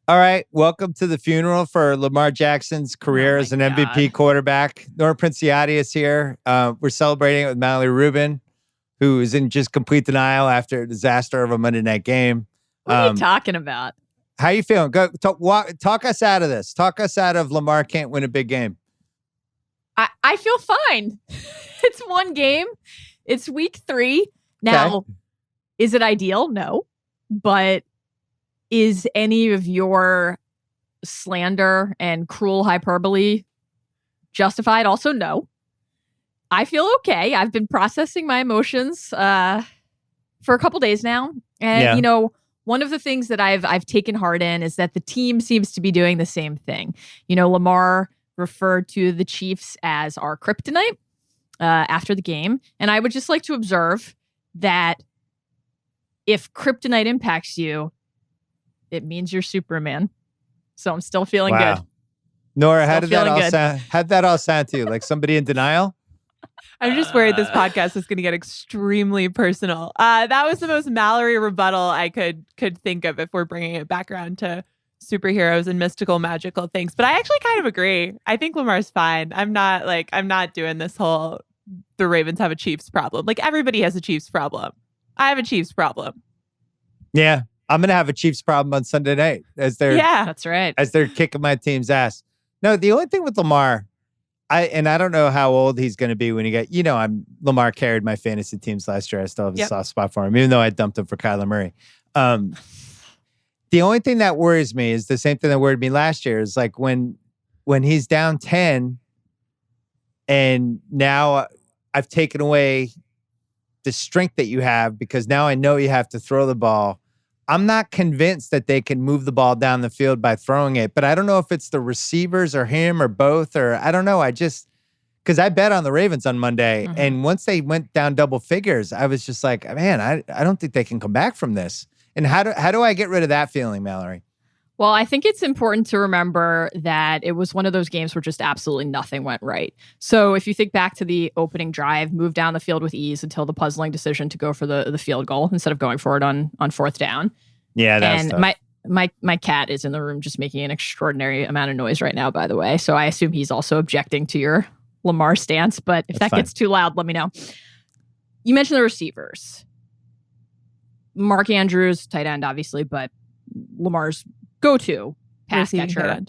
All right, welcome to the funeral for Lamar Jackson's career as an MVP quarterback. Nora Princiotti is here. We're celebrating it with Mallory Rubin, who is in just complete denial after a disaster of a Monday night game. What are you talking about? How you feeling? Go talk us out of this. Talk us out of Lamar can't win a big game. I feel fine. It's one game. It's week 3. Now, Is it ideal? No. But is any of your slander and cruel hyperbole justified? Also, no. I feel okay. I've been processing my emotions for a couple days now. And, one of the things that I've taken heart in is that the team seems to be doing the same thing. Lamar referred to the Chiefs as our kryptonite after the game. And I would just like to observe that if kryptonite impacts you, it means you're Superman. So I'm still feeling good. Nora, how did that all sound to you? Like somebody in denial? I'm just worried this podcast is going to get extremely personal. That was the most Mallory rebuttal I could think of if we're bringing it back around to superheroes and mystical, magical things. But I actually kind of agree. I think Lamar's fine. I'm not doing this whole the Ravens have a Chiefs problem. Like everybody has a Chiefs problem. I have a Chiefs problem. Yeah. I'm going to have a Chiefs problem on Sunday night that's right. As they're kicking my team's ass. No, the only thing with Lamar, I don't know how old he's going to be when he Lamar carried my fantasy teams last year. I still have a soft spot for him, even though I dumped him for Kyler Murray. The only thing that worries me is the same thing that worried me last year is like when he's down 10 and now I've taken away the strength that you have because now I know you have to throw the ball. I'm not convinced that they can move the ball down the field by throwing it, but I don't know if it's the receivers or him or both, or I don't know. Because I bet on the Ravens on Monday, and once they went down double figures, I was just like, man, I don't think they can come back from this. And how do I get rid of that feeling, Mallory? Well, I think it's important to remember that it was one of those games where just absolutely nothing went right. So if you think back to the opening drive, move down the field with ease until the puzzling decision to go for the field goal instead of going for it on 4th down. Yeah, that's tough. My cat is in the room just making an extraordinary amount of noise right now, by the way. So I assume he's also objecting to your Lamar stance. But if that gets too loud, let me know. You mentioned the receivers. Mark Andrews, tight end, obviously, but Lamar's go-to pass catcher.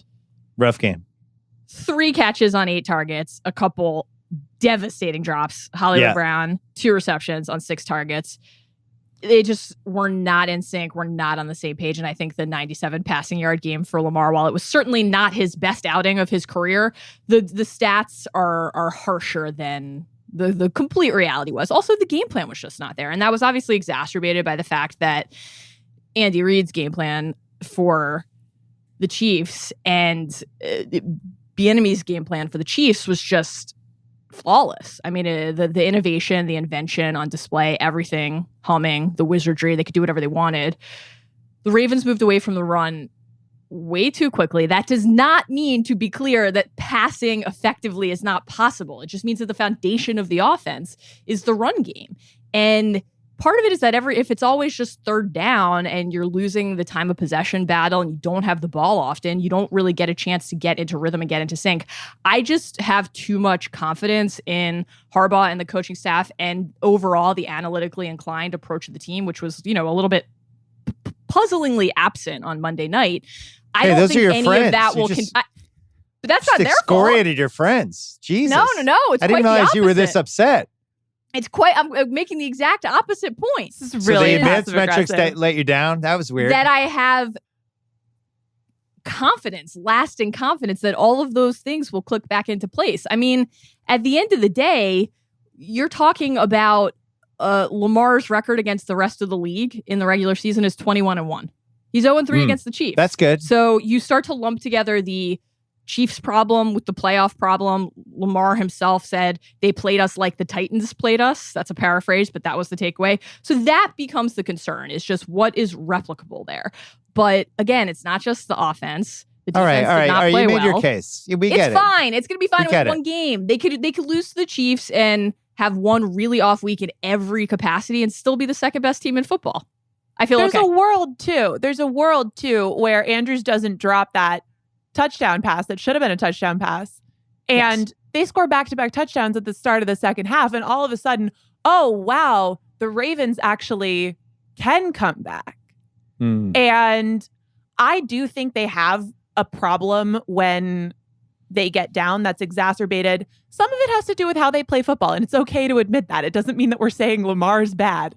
Rough game. 3 catches on 8 targets, a couple devastating drops. Hollywood Brown, 2 receptions on 6 targets. They just were not in sync. We're not on the same page. And I think the 97 passing yard game for Lamar, while it was certainly not his best outing of his career, the stats are harsher than the complete reality was. Also, the game plan was just not there. And that was obviously exacerbated by the fact that Andy Reid's game plan for the Chiefs and Bieniemy's game plan for the Chiefs was just flawless. I mean, the innovation, the invention on display, everything humming, the wizardry, they could do whatever they wanted. The Ravens moved away from the run way too quickly. That does not mean, to be clear, that passing effectively is not possible. It just means that the foundation of the offense is the run game. And part of it is that if it's always just 3rd down and you're losing the time of possession battle and you don't have the ball often, you don't really get a chance to get into rhythm and get into sync. I just have too much confidence in Harbaugh and the coaching staff and overall the analytically inclined approach of the team, which was, a little bit puzzlingly absent on Monday night. I don't think any friends. of that will... but that's not their fault. Excoriated your friends. Jesus. No. It's I didn't realize you were this upset. It's quite... I'm making the exact opposite point. This is really so the advanced metrics that let you down? That was weird. That I have confidence, lasting confidence that all of those things will click back into place. I mean, at the end of the day, you're talking about Lamar's record against the rest of the league in the regular season is 21-1. He's 0-3 against the Chiefs. That's good. So you start to lump together the Chiefs problem with the playoff problem. Lamar himself said they played us like the Titans played us. That's a paraphrase, but that was the takeaway. So that becomes the concern. It's just what is replicable there. But again, it's not just the offense. The defense did not play you made well. your case. We get it. It's fine. It's going to be fine with one game. They could lose to the Chiefs and have one really off week in every capacity and still be the second best team in football. I feel There's okay. There's a world too where Andrews doesn't drop that touchdown pass that should have been a touchdown pass. And they score back-to-back touchdowns at the start of the second half. And all of a sudden, oh, wow, the Ravens actually can come back. And I do think they have a problem when they get down that's exacerbated. Some of it has to do with how they play football. And it's okay to admit that. It doesn't mean that we're saying Lamar's bad.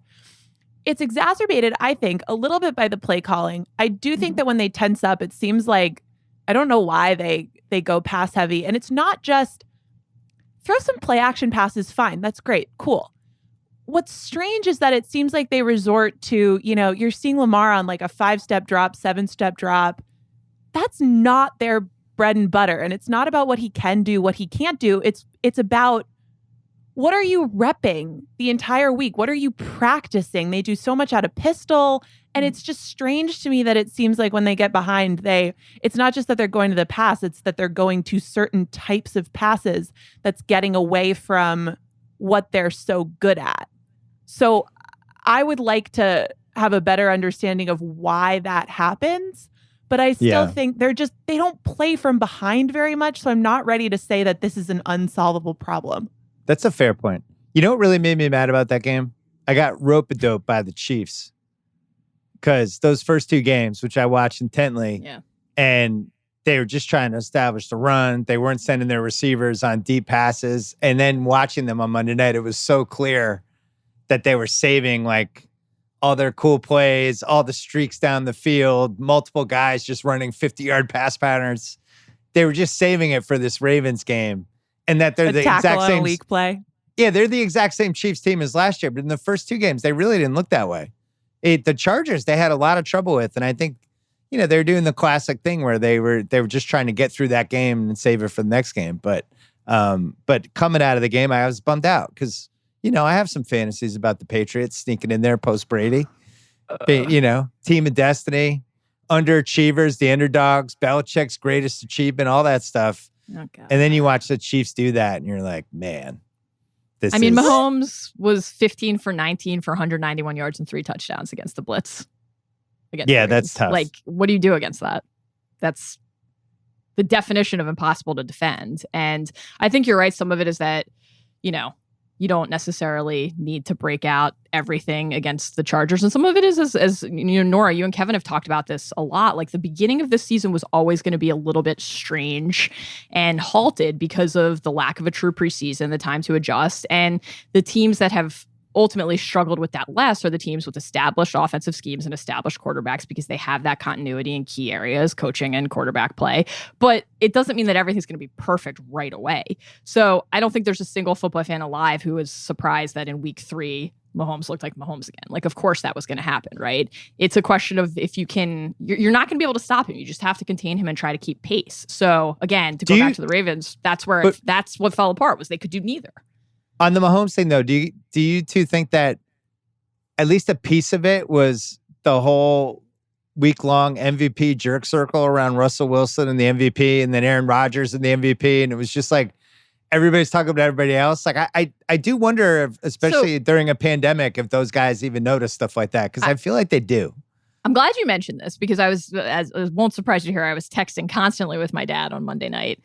It's exacerbated, I think, a little bit by the play calling. I do think that when they tense up, it seems like, I don't know why they go pass heavy. And it's not just throw some play action passes, fine. That's great. Cool. What's strange is that it seems like they resort to, you're seeing Lamar on like a 5-step drop, 7-step drop. That's not their bread and butter. And it's not about what he can do, what he can't do. It's about what are you repping the entire week? What are you practicing? They do so much out of pistol. And it's just strange to me that it seems like when they get behind, it's not just that they're going to the pass, it's that they're going to certain types of passes that's getting away from what they're so good at. So I would like to have a better understanding of why that happens. But I still think they don't play from behind very much. So I'm not ready to say that this is an unsolvable problem. That's a fair point. You know what really made me mad about that game? I got rope-a-dope by the Chiefs. Because those first two games, which I watched intently, and they were just trying to establish the run. They weren't sending their receivers on deep passes. And then watching them on Monday night, it was so clear that they were saving like all their cool plays, all the streaks down the field, multiple guys just running 50-yard pass patterns. They were just saving it for this Ravens game. And that they're the exact same weak play. Yeah, they're the exact same Chiefs team as last year. But in the first two games, they really didn't look that way. The Chargers, they had a lot of trouble with. And I think, they were doing the classic thing where they were just trying to get through that game and save it for the next game. But coming out of the game, I was bummed out because, I have some fantasies about the Patriots sneaking in there post Brady. Team of destiny, underachievers, the underdogs, Belichick's greatest achievement, all that stuff. Okay. And then you watch the Chiefs do that and you're like, man, Mahomes was 15 for 19 for 191 yards and 3 touchdowns against the Blitz. That's tough. Like, what do you do against that? That's the definition of impossible to defend. And I think you're right. Some of it is that, you don't necessarily need to break out everything against the Chargers. And some of it is, as Nora, you and Kevin have talked about this a lot. Like the beginning of this season was always going to be a little bit strange and halted because of the lack of a true preseason, the time to adjust. And the teams that have ultimately struggled with that less are the teams with established offensive schemes and established quarterbacks because they have that continuity in key areas, coaching and quarterback play. But it doesn't mean that everything's going to be perfect right away. So I don't think there's a single football fan alive who was surprised that in week 3, Mahomes looked like Mahomes again. Like, of course that was going to happen, right? It's a question of if you can, you're not going to be able to stop him. You just have to contain him and try to keep pace. So again, to go back to the Ravens, that's what fell apart was they could do neither. On the Mahomes thing, though, do you two think that at least a piece of it was the whole week-long MVP jerk circle around Russell Wilson and the MVP and then Aaron Rodgers and the MVP? And it was just like everybody's talking about everybody else. Like I do wonder, if, especially during a pandemic, if those guys even notice stuff like that, because I feel like they do. I'm glad you mentioned this because it won't surprise you to hear, I was texting constantly with my dad on Monday night.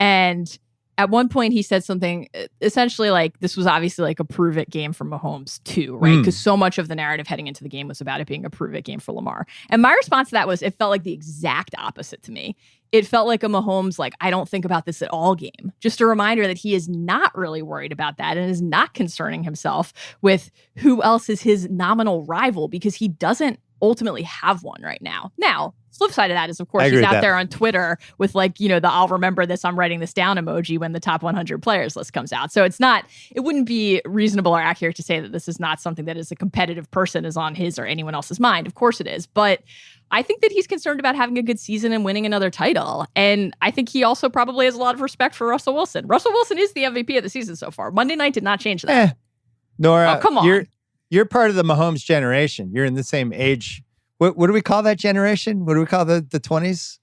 And at one point, he said something essentially like this was obviously like a prove it game for Mahomes too, right? Because so much of the narrative heading into the game was about it being a prove it game for Lamar. And my response to that was it felt like the exact opposite to me. It felt like a Mahomes, like, I don't think about this at all game. Just a reminder that he is not really worried about that and is not concerning himself with who else is his nominal rival because he doesn't ultimately have one right now. Now, flip side of that is, of course, he's out there on Twitter with like, the I'll remember this, I'm writing this down emoji when the top 100 players list comes out. So it wouldn't be reasonable or accurate to say that this is not something that as a competitive person is on his or anyone else's mind. Of course it is. But I think that he's concerned about having a good season and winning another title. And I think he also probably has a lot of respect for Russell Wilson. Russell Wilson is the MVP of the season so far. Monday night did not change that. Nora, come on. You're part of the Mahomes generation. You're in the same age. What do we call that generation? What do we call the 20s?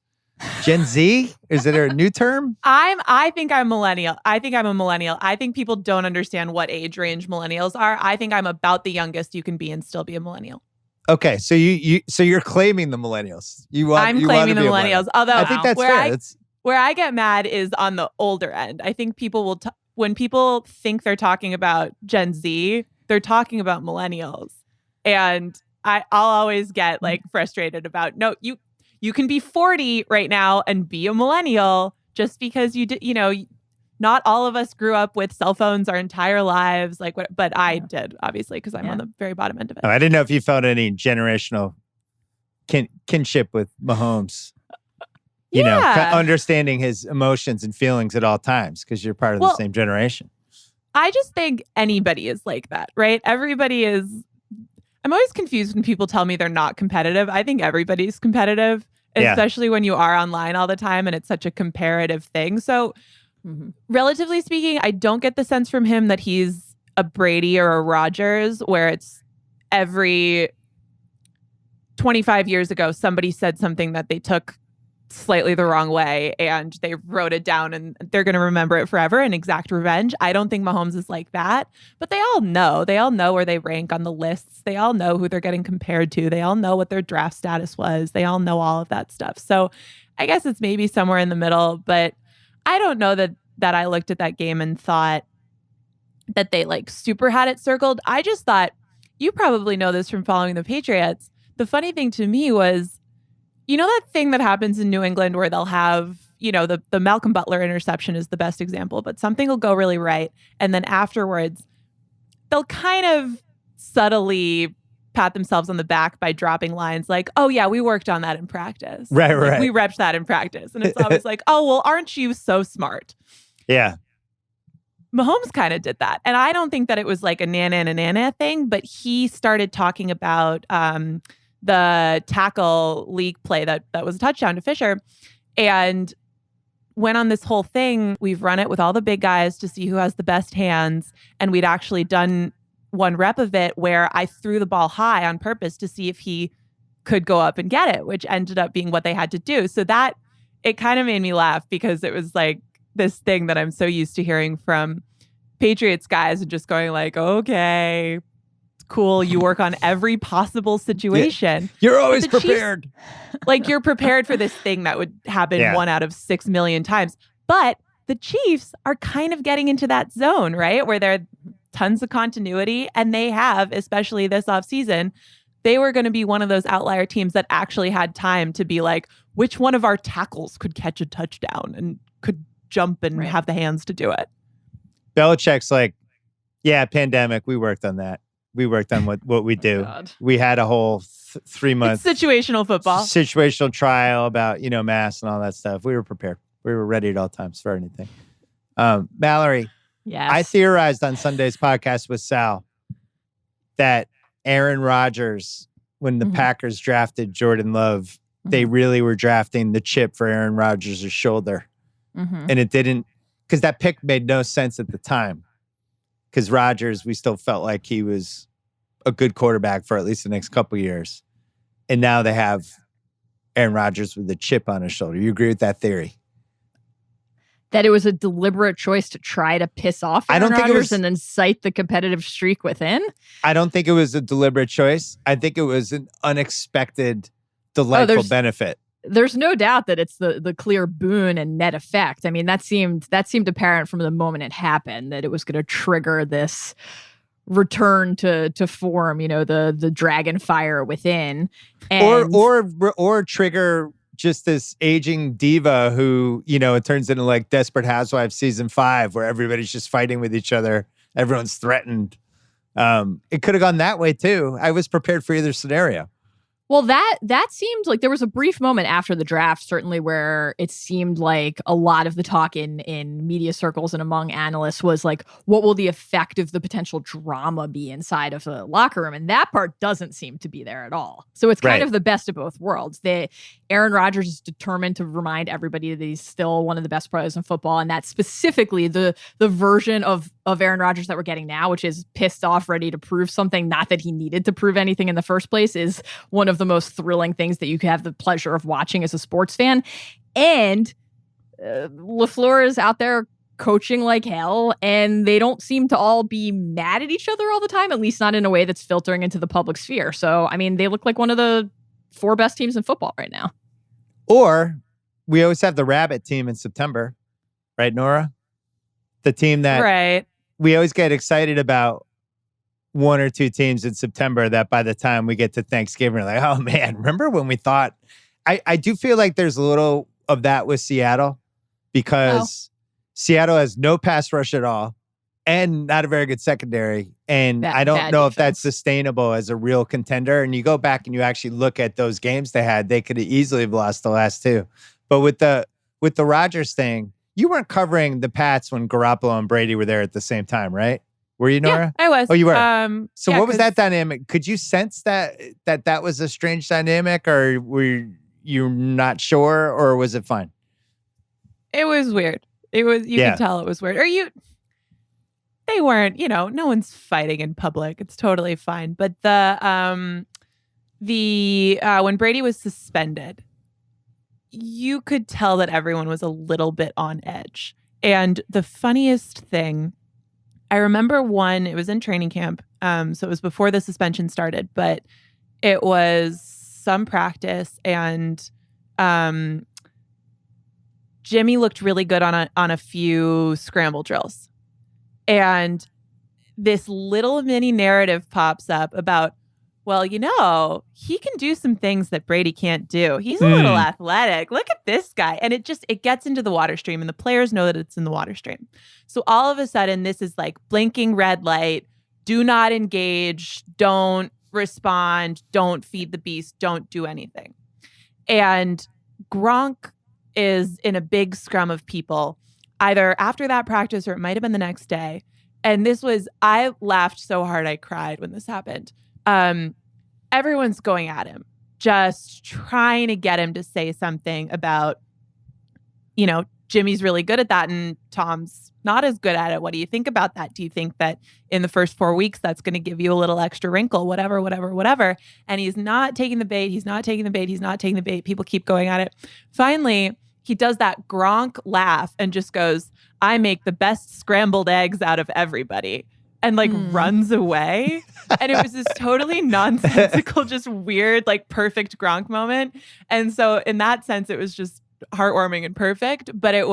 Gen Z? Is it a new term? I think I'm millennial. I think I'm a millennial. I think people don't understand what age range millennials are. I think I'm about the youngest you can be and still be a millennial. Okay, so you're claiming the millennials. I'm claiming the millennials. Although I think that's fair. Where I get mad is on the older end. I think people will when people think they're talking about Gen Z, they're talking about millennials, and I'll always get like frustrated about no, you can be 40 right now and be a millennial just because you did, not all of us grew up with cell phones our entire lives, but I did, obviously, because I'm on the very bottom end of it. I didn't know if you felt any generational kinship with Mahomes. Understanding his emotions and feelings at all times because you're part of the same generation. I just think anybody is like that, right? Everybody is. I'm always confused when people tell me they're not competitive. I think everybody's competitive, especially when you are online all the time and it's such a comparative thing. So relatively speaking, I don't get the sense from him that he's a Brady or a Rodgers where it's every 25 years ago, somebody said something that they took slightly the wrong way and they wrote it down and they're going to remember it forever and exact revenge. I don't think Mahomes is like that, but they all know where they rank on the lists. They all know who they're getting compared to. They all know what their draft status was. They all know all of that stuff. So I guess it's maybe somewhere in the middle, but I don't know that I looked at that game and thought that they like super had it circled. I just thought, you probably know this from following the Patriots. The funny thing to me was, that thing that happens in New England where they'll have, the Malcolm Butler interception is the best example, but something will go really right. And then afterwards, they'll kind of subtly pat themselves on the back by dropping lines like, oh yeah, we worked on that in practice. Right. We repped that in practice. And it's always like, oh, well, aren't you so smart? Yeah. Mahomes kind of did that. And I don't think that it was like a nana thing, but he started talking about the tackle leak play that was a touchdown to Fisher and went on this whole thing. We've run it with all the big guys to see who has the best hands. And we'd actually done one rep of it where I threw the ball high on purpose to see if he could go up and get it, which ended up being what they had to do. So that it kind of made me laugh because it was like this thing that I'm so used to hearing from Patriots guys and just going like, okay, cool. You work on every possible situation. You're always prepared. Chiefs, you're prepared for this thing that would happen 1 out of 6 million times. But the Chiefs are kind of getting into that zone, right? Where there are tons of continuity and they have, especially this offseason, they were going to be one of those outlier teams that actually had time to be like, which one of our tackles could catch a touchdown and could jump and have the hands to do it? Belichick's like, yeah, pandemic. We worked on that. We worked on what we do. We had a whole 3 month situational football, situational trial about, masks and all that stuff. We were prepared. We were ready at all times for anything. Mallory, I theorized on Sunday's podcast with Sal that Aaron Rodgers, when the Packers drafted Jordan Love, they really were drafting the chip for Aaron Rodgers' shoulder. And it didn't, because that pick made no sense at the time. Because Rodgers, we still felt like he was a good quarterback for at least the next couple of years. And now they have Aaron Rodgers with a chip on his shoulder. You agree with that theory? That it was a deliberate choice to try to piss off Aaron Rodgers and then cite the competitive streak within? I don't think it was a deliberate choice. I think it was an unexpected, delightful benefit. There's no doubt that it's the clear boon and net effect. I mean, that seemed apparent from the moment it happened that it was going to trigger this return to form, the dragon fire within, and or trigger just this aging diva who, it turns into like Desperate Housewives season 5 where everybody's just fighting with each other. Everyone's threatened. It could have gone that way too. I was prepared for either scenario. Well, that seemed like there was a brief moment after the draft, certainly, where it seemed like a lot of the talk in media circles and among analysts was like, what will the effect of the potential drama be inside of the locker room? And that part doesn't seem to be there at all. So it's kind of the best of both worlds. Aaron Rodgers is determined to remind everybody that he's still one of the best players in football. And that's specifically the version of Aaron Rodgers that we're getting now, which is pissed off, ready to prove something. Not that he needed to prove anything in the first place, is one of the most thrilling things that you could have the pleasure of watching as a sports fan. And LaFleur is out there coaching like hell, and they don't seem to all be mad at each other all the time, at least not in a way that's filtering into the public sphere. So, I mean, they look like one of the 4 best teams in football right now. Or we always have the Rabbit team in September, right, Nora? The team that we always get excited about, 1 or 2 teams in September that by the time we get to Thanksgiving, we're like, oh man, remember when we thought, I do feel like there's a little of that with Seattle, because Seattle has no pass rush at all and not a very good secondary. And I don't know if that's sustainable as a real contender. And you go back and you actually look at those games they had, they could have easily have lost the last 2. But with the Rodgers thing, you weren't covering the Pats when Garoppolo and Brady were there at the same time, right? Were you, Nora? Yeah, I was. Oh, you were. So what was that dynamic? Could you sense that was a strange dynamic, or were you not sure, or was it fine? It was weird. It was, you could tell it was weird. They weren't, no one's fighting in public. It's totally fine. But when Brady was suspended, you could tell that everyone was a little bit on edge. And the funniest thing, I remember it was in training camp. So it was before the suspension started, but it was some practice, and Jimmy looked really good on a few scramble drills. And this little mini narrative pops up about, well, he can do some things that Brady can't do. He's a little athletic. Look at this guy. And it gets into the water stream, and the players know that it's in the water stream. So all of a sudden, this is like blinking red light. Do not engage. Don't respond. Don't feed the beast. Don't do anything. And Gronk is in a big scrum of people, either after that practice or it might have been the next day. And I laughed so hard I cried when this happened. Everyone's going at him, just trying to get him to say something about, Jimmy's really good at that and Tom's not as good at it. What do you think about that? Do you think that in the first 4 weeks, that's going to give you a little extra wrinkle, whatever. And he's not taking the bait. He's not taking the bait. People keep going at it. Finally, he does that Gronk laugh and just goes, I make the best scrambled eggs out of everybody. And runs away. And it was this totally nonsensical, just weird, perfect Gronk moment. And so in that sense, it was just heartwarming and perfect. But it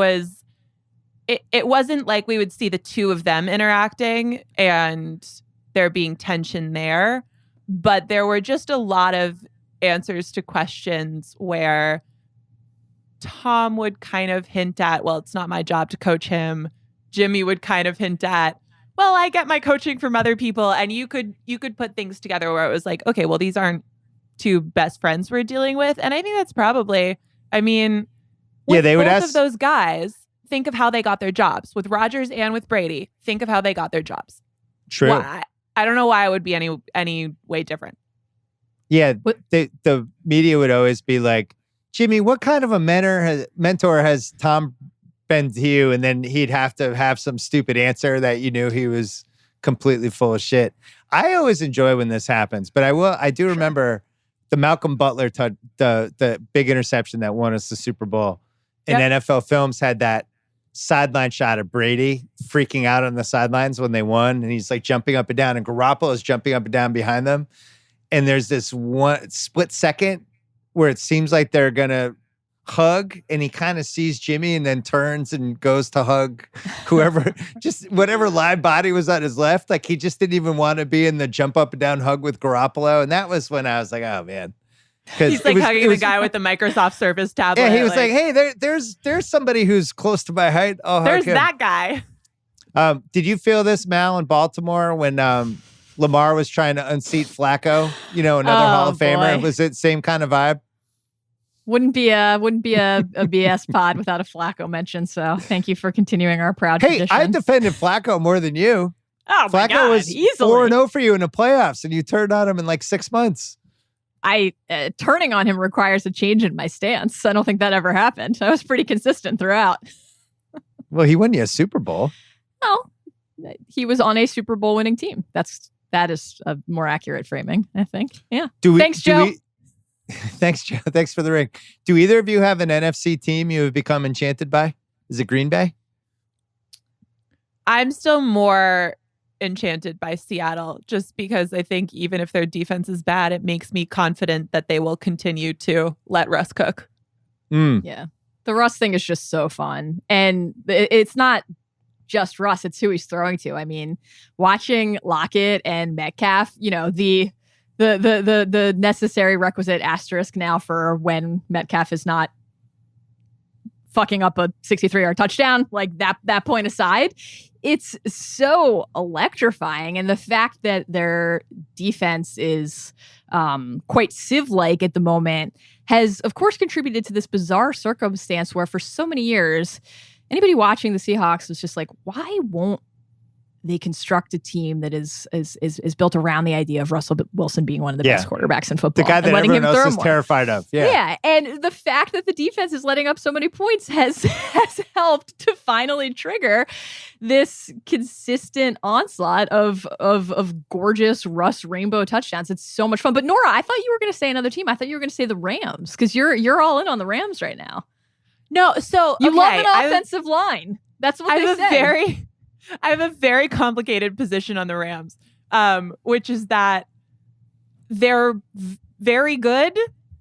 wasn't like we would see the two of them interacting and there being tension there. But there were just a lot of answers to questions where Tom would kind of hint at, well, it's not my job to coach him. Jimmy would kind of hint at, well, I get my coaching from other people. And you could put things together where it was like, okay, well, these aren't 2 best friends we're dealing with. And I think that's probably, with they would both ask of those guys, think of how they got their jobs. With Rodgers and with Brady, think of how they got their jobs. True. Well, I don't know why it would be any way different. Yeah, the media would always be like, Jimmy, what kind of a mentor has Tom been to you? And then he'd have to have some stupid answer that you knew he was completely full of shit. I always enjoy when this happens, but I do remember the Malcolm Butler, the big interception that won us the Super Bowl. And NFL Films had that sideline shot of Brady freaking out on the sidelines when they won. And he's jumping up and down, and Garoppolo is jumping up and down behind them. And there's this one split second where it seems like they're going to hug, and he kind of sees Jimmy and then turns and goes to hug whoever, just whatever live body was on his left. He just didn't even want to be in the jump up and down hug with Garoppolo. And that was when I was like, oh man. He's hugging the guy with the Microsoft Surface tablet. Yeah, he was like, hey, there's somebody who's close to my height. Oh, there's that guy. Did you feel this, Mal, in Baltimore when Lamar was trying to unseat Flacco? Another Hall of Famer. Boy. Was it same kind of vibe? Wouldn't be a BS pod without a Flacco mention. So thank you for continuing our proud tradition. I defended Flacco more than you. Oh my Flacco God, was easily 4-0 for you in the playoffs, and you turned on him in 6 months. Turning on him requires a change in my stance. I don't think that ever happened. I was pretty consistent throughout. Well, he won you a Super Bowl. Well, he was on a Super Bowl winning team. That is a more accurate framing, I think. Yeah. Thanks, Joe. Thanks, Joe. Thanks for the ring. Do either of you have an NFC team you have become enchanted by? Is it Green Bay? I'm still more enchanted by Seattle just because I think even if their defense is bad, it makes me confident that they will continue to let Russ cook. Yeah. The Russ thing is just so fun. And it's not just Russ, it's who he's throwing to. I mean, watching Lockett and Metcalf, the necessary requisite asterisk now for when Metcalf is not fucking up a 63-yard touchdown, like that point aside, it's so electrifying. And the fact that their defense is quite sieve-like at the moment has, of course, contributed to this bizarre circumstance where for so many years, anybody watching the Seahawks was just like, why won't they construct a team that is built around the idea of Russell Wilson being one of the best quarterbacks in football? The guy that everyone else is terrified of. Yeah. And the fact that the defense is letting up so many points has helped to finally trigger this consistent onslaught of gorgeous Russ rainbow touchdowns. It's so much fun. But Nora, I thought you were going to say another team. I thought you were going to say the Rams because you're all in on the Rams right now. No, so you love an offensive line. That's what they say. I have a very complicated position on the Rams, which is that they're very good,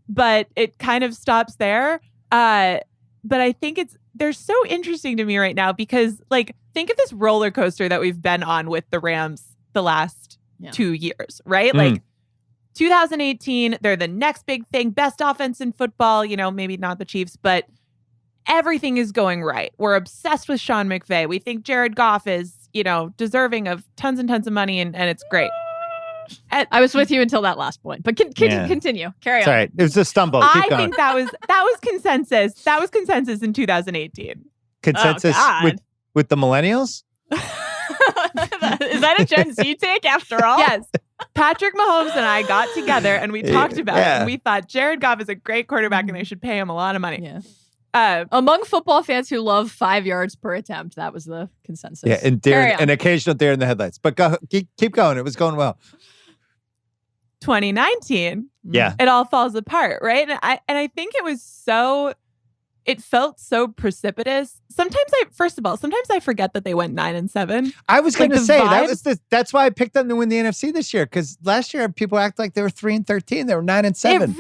but it kind of stops there. But I think they're so interesting to me right now because, like, think of this roller coaster that we've been on with the Rams the last 2 years, right? Like 2018, they're the next big thing, best offense in football, maybe not the Chiefs, but everything is going right. We're obsessed with Sean McVay. We think Jared Goff is, deserving of tons and tons of money, and it's great. I was with you until that last point, but continue. Carry on. Sorry, it was a stumble. Keep going. Think that was consensus. That was consensus in 2018. Consensus with the millennials? Is that a Gen Z take after all? Yes. Patrick Mahomes and I got together and we talked about it. And we thought Jared Goff is a great quarterback and they should pay him a lot of money. Yeah. Among football fans who love 5 yards per attempt, that was the consensus. Yeah, and an occasional deer in the headlights. But keep going. It was going well. 2019, it all falls apart, right? And I think it felt so precipitous. Sometimes I forget that they went 9-7. I was going to say that's why I picked them to win the NFC this year, because last year people act like they were 3-13. They were 9-7.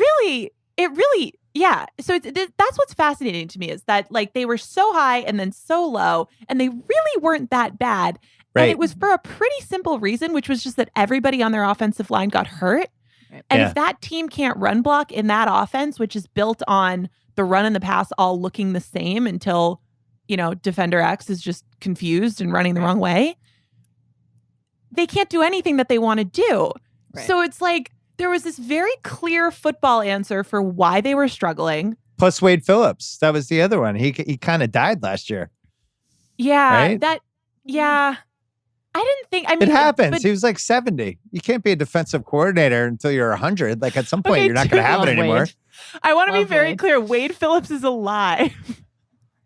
It really. Yeah. So that's what's fascinating to me is that, like, they were so high and then so low and they really weren't that bad. Right. And it was for a pretty simple reason, which was just that everybody on their offensive line got hurt. Right. And if that team can't run block in that offense, which is built on the run and the pass all looking the same until, defender X is just confused and running the wrong way, they can't do anything that they want to do. Right. So it's like, there was this very clear football answer for why they were struggling. Plus Wade Phillips. That was the other one. He kind of died last year. Yeah. Right? I didn't think... it happens. He was like 70. You can't be a defensive coordinator until you're 100. Like, at some point, you're not going to have it anymore. Wade. I want to be very clear. Wade Phillips is alive.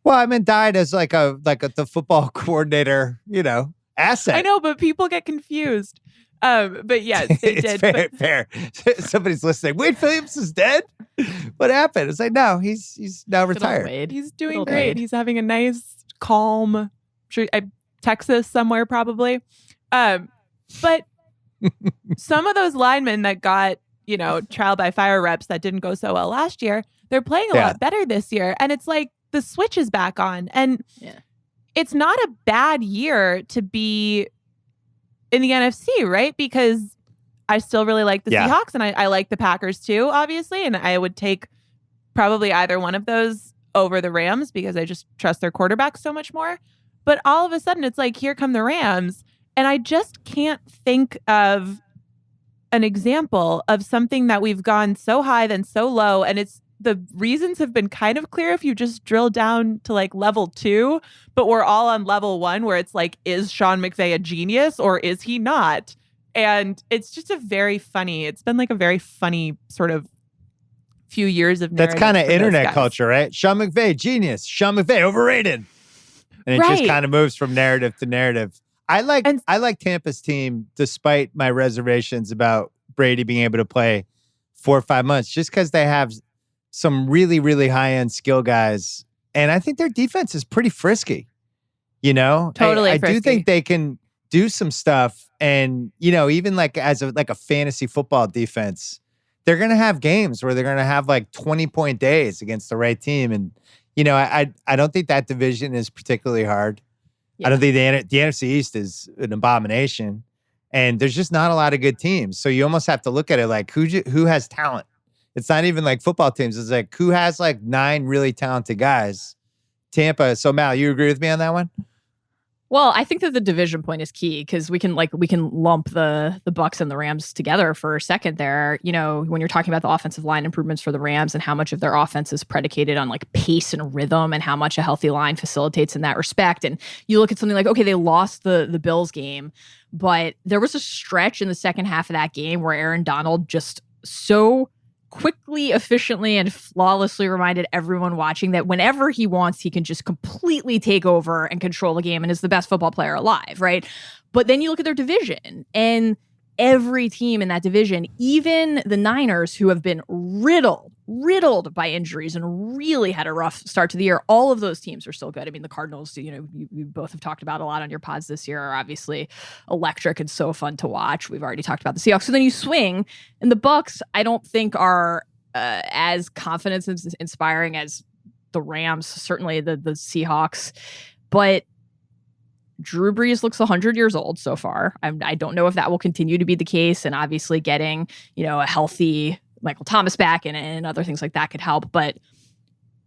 Well, I mean, died as the football coordinator, asset. I know, but people get confused. But yes, they did. Fair. Somebody's listening. Wade Phillips is dead? What happened? It's like, no, he's now retired. He's doing great. He's having a nice, calm, Texas somewhere probably. But some of those linemen that got, trial by fire reps that didn't go so well last year, they're playing a lot better this year. And it's like the switch is back on. And it's not a bad year to be in the NFC, right? Because I still really like the Seahawks and I like the Packers too, obviously. And I would take probably either one of those over the Rams because I just trust their quarterback so much more. But all of a sudden, it's like, here come the Rams. And I just can't think of an example of something that we've gone so high, then so low. And the reasons have been kind of clear if you just drill down to like level 2, but we're all on level 1 where it's like, is Sean McVay a genius or is he not? And it's just it's been like a very funny sort of few years of narrative. That's kind of internet culture, right? Sean McVay, genius. Sean McVay, overrated. And it just kind of moves from narrative to narrative. I like Tampa's team, despite my reservations about Brady being able to play 4 or 5 months, just because they have some really, really high-end skill guys. And I think their defense is pretty frisky. You know, Totally I do frisky. think they can do some stuff, and you know, even like as a fantasy football defense, they're gonna have games where they're gonna have like 20-point days against the right team, and you know, I don't think that division is particularly hard. Yeah. I don't think the NFC East is an abomination, and there's just not a lot of good teams. So you almost have to look at it like who has talent. It's not even like football teams. It's like who has like 9 really talented guys. Tampa. So Mal, you agree with me on that one? Well, I think that the division point is key because we can lump the Bucs and the Rams together for a second there. You know, when you're talking about the offensive line improvements for the Rams and how much of their offense is predicated on like pace and rhythm and how much a healthy line facilitates in that respect. And you look at something like, okay, they lost the Bills game, but there was a stretch in the second half of that game where Aaron Donald just so quickly, efficiently, and flawlessly reminded everyone watching that whenever he wants, he can just completely take over and control the game and is the best football player alive, right? But then you look at their division, and every team in that division, even the Niners, who have been riddled by injuries and really had a rough start to the year, all of those teams are still good. I mean, the Cardinals, you know, you both have talked about a lot on your pods this year, are obviously electric and so fun to watch. We've already talked about the Seahawks. So then you swing, and the Bucs, I don't think are as confidence inspiring as the Rams, certainly the Seahawks, but Drew Brees looks 100 years old so far. I don't know if that will continue to be the case, and obviously getting, you know, a healthy Michael Thomas back and other things like that could help. But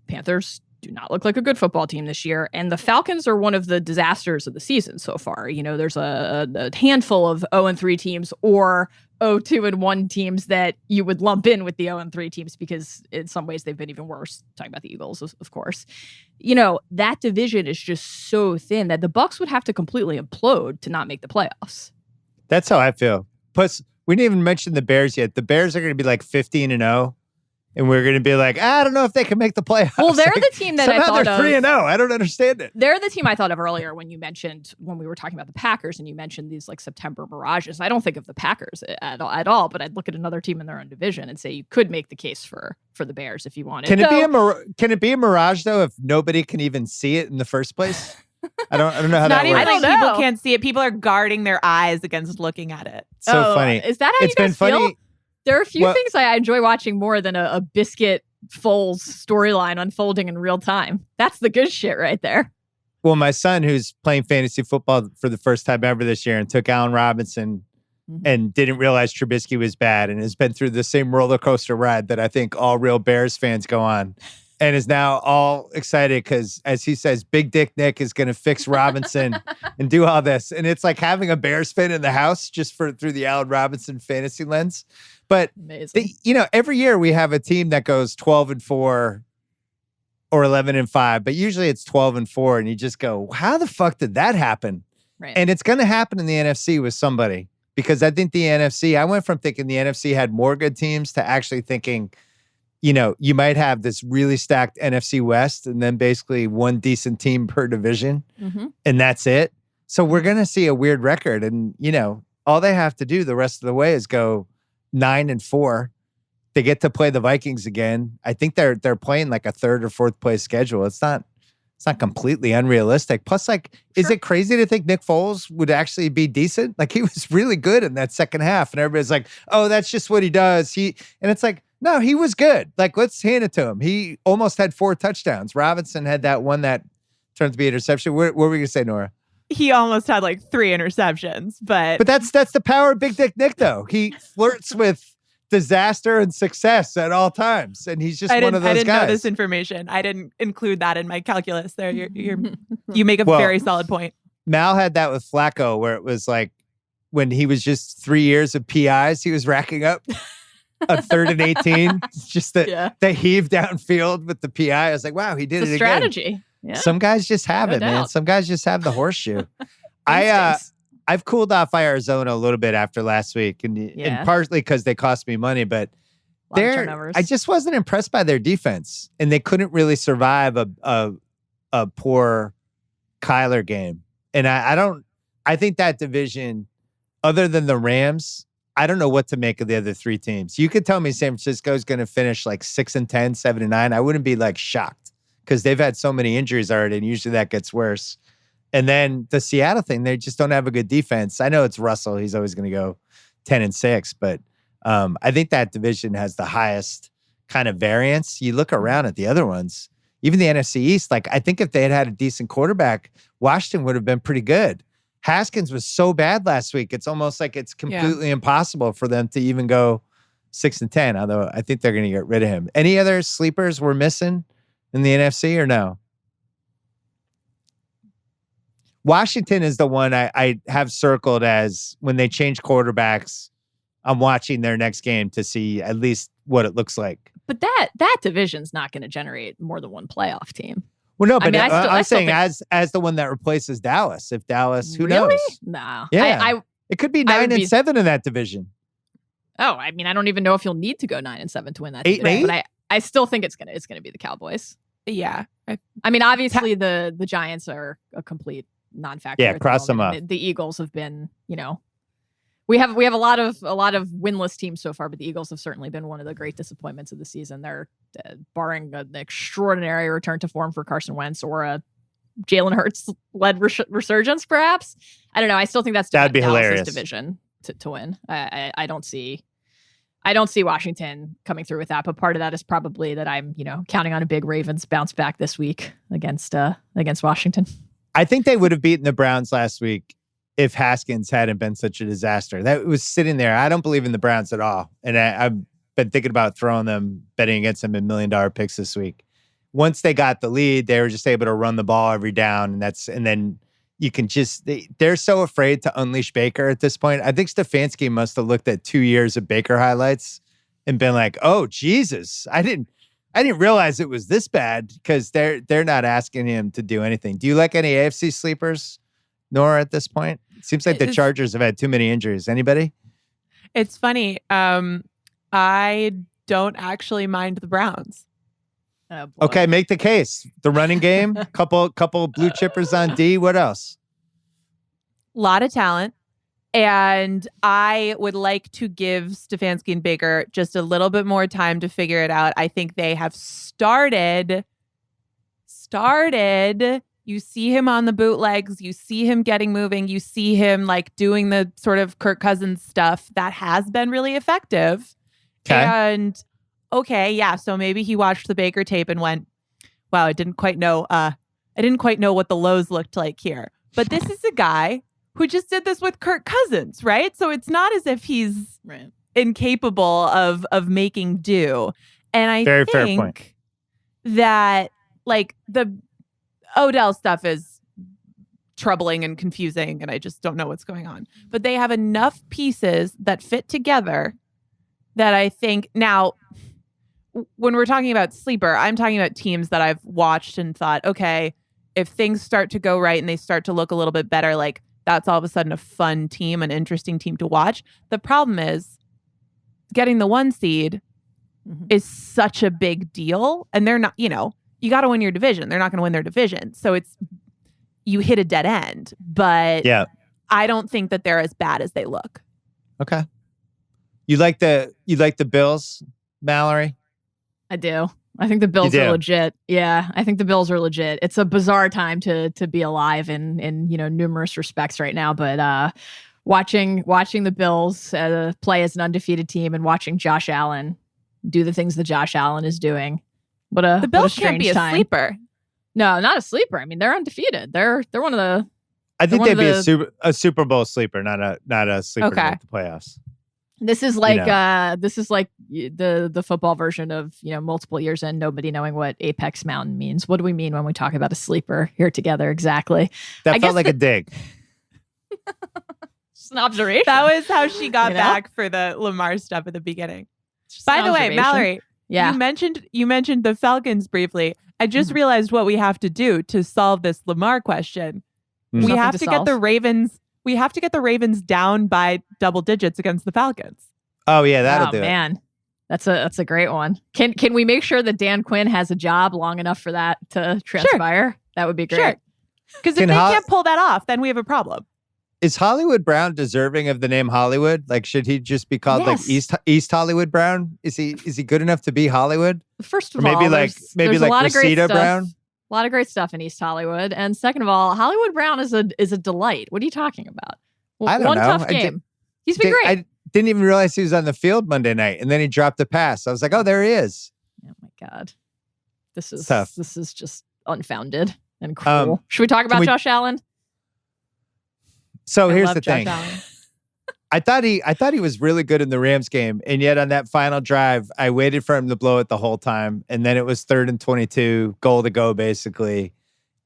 Panthers do not look like a good football team this year, and the Falcons are one of the disasters of the season so far. You know, there's a handful of 0-3 teams or 0-2-1 teams that you would lump in with the 0-3 teams because in some ways they've been even worse. Talking about the Eagles, of course. You know, that division is just so thin that the Bucs would have to completely implode to not make the playoffs. That's how I feel. Plus, we didn't even mention the Bears yet. The Bears are going to be like 15-0. And we're going to be like, I don't know if they can make the playoffs. Well, they're like, the team that I thought they're 3-0. I don't understand it. They're the team I thought of earlier when we were talking about the Packers and you mentioned these like September mirages. I don't think of the Packers at all, but I'd look at another team in their own division and say you could make the case for the Bears if you wanted. Can it be a mirage though if nobody can even see it in the first place? I don't know how that works. I think people can't see it. People are guarding their eyes against looking at it. So funny. Is that how it's you guys been feel? Funny. There are a few things I enjoy watching more than a Biscuit Foles storyline unfolding in real time. That's the good shit right there. Well, my son, who's playing fantasy football for the first time ever this year and took Allen Robinson and didn't realize Trubisky was bad and has been through the same roller coaster ride that I think all real Bears fans go on and is now all excited because, as he says, Big Dick Nick is going to fix Robinson and do all this. And it's like having a Bears fan in the house just through the Allen Robinson fantasy lens. But, every year we have a team that goes 12-4 or 11-5, but usually it's 12-4. And you just go, how the fuck did that happen? Right. And it's going to happen in the NFC with somebody because I think the NFC, I went from thinking the NFC had more good teams to actually thinking, you might have this really stacked NFC West and then basically one decent team per division. And that's it. So we're going to see a weird record. And, all they have to do the rest of the way is go 9-4. They get to play the Vikings again. I think they're playing like a third or fourth place schedule. It's not completely unrealistic. Plus, is it crazy to think Nick Foles would actually be decent? Like he was really good in that second half, and everybody's like, "Oh, that's just what he does." And it's like, no, he was good. Like, let's hand it to him. He almost had 4 touchdowns. Robinson had that one that turned to be an interception. What were we gonna say, Nora? He almost had like 3 interceptions, but that's the power of Big Dick Nick, though. He flirts with disaster and success at all times, and he's just one of those guys. I didn't know this information. I didn't include that in my calculus. There, you make a very solid point. Mal had that with Flacco, where it was like when he was just 3 years of PIs, he was racking up a 3rd and 18, just the heave downfield with the PI. I was like, wow, he did it again. Strategy. Yeah. Some guys just have it, man. Some guys just have the horseshoe. I've cooled off Arizona a little bit after last week, and partly because they cost me money, but I just wasn't impressed by their defense, and they couldn't really survive a poor Kyler game. And I think that division, other than the Rams, I don't know what to make of the other 3 teams. You could tell me San Francisco is going to finish like 6-10, 7-9. I wouldn't be like shocked because they've had so many injuries already, and usually that gets worse. And then the Seattle thing, they just don't have a good defense. I know it's Russell. He's always going to go 10-6, but I think that division has the highest kind of variance. You look around at the other ones, even the NFC East, like I think if they had a decent quarterback, Washington would have been pretty good. Haskins was so bad last week. It's almost like it's completely impossible for them to even go 6-10, although I think they're going to get rid of him. Any other sleepers we're missing in the NFC or no? Washington is the one I have circled as when they change quarterbacks, I'm watching their next game to see at least what it looks like. But that division's not going to generate more than one playoff team. Well, no, but I'm saying as the one that replaces Dallas. If Dallas, who knows? No. Yeah. It could be 9-7 in that division. Oh, I mean, I don't even know if you'll need to go 9-7 to win that 8-8? division, but I still think it's gonna be the Cowboys. Yeah. I mean, obviously the Giants are a complete non-factor. Yeah, cross them up. The Eagles have been, we have a lot of winless teams so far, but the Eagles have certainly been one of the great disappointments of the season. They're barring an extraordinary return to form for Carson Wentz or a Jalen Hurts led resurgence, perhaps. I don't know. I still think that'd be hilarious division to win. I don't see Washington coming through with that, but part of that is probably that I'm counting on a big Ravens bounce back this week against Washington. I think they would have beaten the Browns last week if Haskins hadn't been such a disaster. That was sitting there. I don't believe in the Browns at all. And I've been thinking about throwing them, betting against them in $1 million picks this week. Once they got the lead, they were just able to run the ball every down. And then you can they're so afraid to unleash Baker at this point. I think Stefanski must have looked at 2 years of Baker highlights and been like, oh, Jesus, I didn't realize it was this bad, because they're not asking him to do anything. Do you like any AFC sleepers, Nora, at this point? It seems like the Chargers have had too many injuries. Anybody? It's funny. I don't actually mind the Browns. Oh, okay, make the case. The running game, couple blue chippers on D. What else? A lot of talent. And I would like to give Stefanski and Baker just a little bit more time to figure it out. I think they have started. You see him on the bootlegs. You see him getting moving. You see him like doing the sort of Kirk Cousins stuff that has been really effective. Okay. And so maybe he watched the Baker tape and went, wow, I didn't quite know what the lows looked like here. But this is a guy who just did this with Kirk Cousins, right? So it's not as if he's incapable of making do. And I think fair point. That like the Odell stuff is troubling and confusing, and I just don't know what's going on. But they have enough pieces that fit together that I think now, when we're talking about sleeper, I'm talking about teams that I've watched and thought, okay, if things start to go right and they start to look a little bit better, like that's all of a sudden a fun team, an interesting team to watch. The problem is getting the 1 seed is such a big deal. And they're not, you got to win your division. They're not going to win their division. So you hit a dead end. But I don't think that they're as bad as they look. Okay. You like the Bills, Mallory? I do. I think the Bills are legit. Yeah, I think the Bills are legit. It's a bizarre time to be alive in numerous respects right now. But watching the Bills play as an undefeated team and watching Josh Allen do the things that Josh Allen is doing. The Bills can't be a sleeper. No, not a sleeper. I mean, they're undefeated. They're one of the. I think they'd be a Super Bowl sleeper, not a sleeper in the playoffs. This is like the football version of multiple years in, nobody knowing what Apex Mountain means. What do we mean when we talk about a sleeper here together? Exactly. That felt like a dig. It's an observation. That was how she got back for the Lamar stuff at the beginning. By the way, Mallory, you mentioned the Falcons briefly. I just realized what we have to do to solve this Lamar question. We have to get the Ravens. We have to get the Ravens down by double digits against the Falcons. Oh yeah, that'll do it. That's a great one. Can we make sure that Dan Quinn has a job long enough for that to transpire? Sure. That would be great. Sure. Because if they can't pull that off, then we have a problem. Is Hollywood Brown deserving of the name Hollywood? Like, should he just be called like East Hollywood Brown? Is he good enough to be Hollywood? First of all, maybe like Reseda Brown. A A lot of great stuff in East Hollywood. And second of all, Hollywood Brown is a delight. What are you talking about? I don't One know. tough game. He's been great. I didn't even realize he was on the field Monday night, and then he dropped a pass. I was like, oh, there he is. Oh my God. This is tough. This is just unfounded and cruel. Should we talk about Josh Allen? So here's love the Josh thing. Allen. I thought he was really good in the Rams game, and yet on that final drive, I waited for him to blow it the whole time, and then it was 3rd and 22, goal to go basically,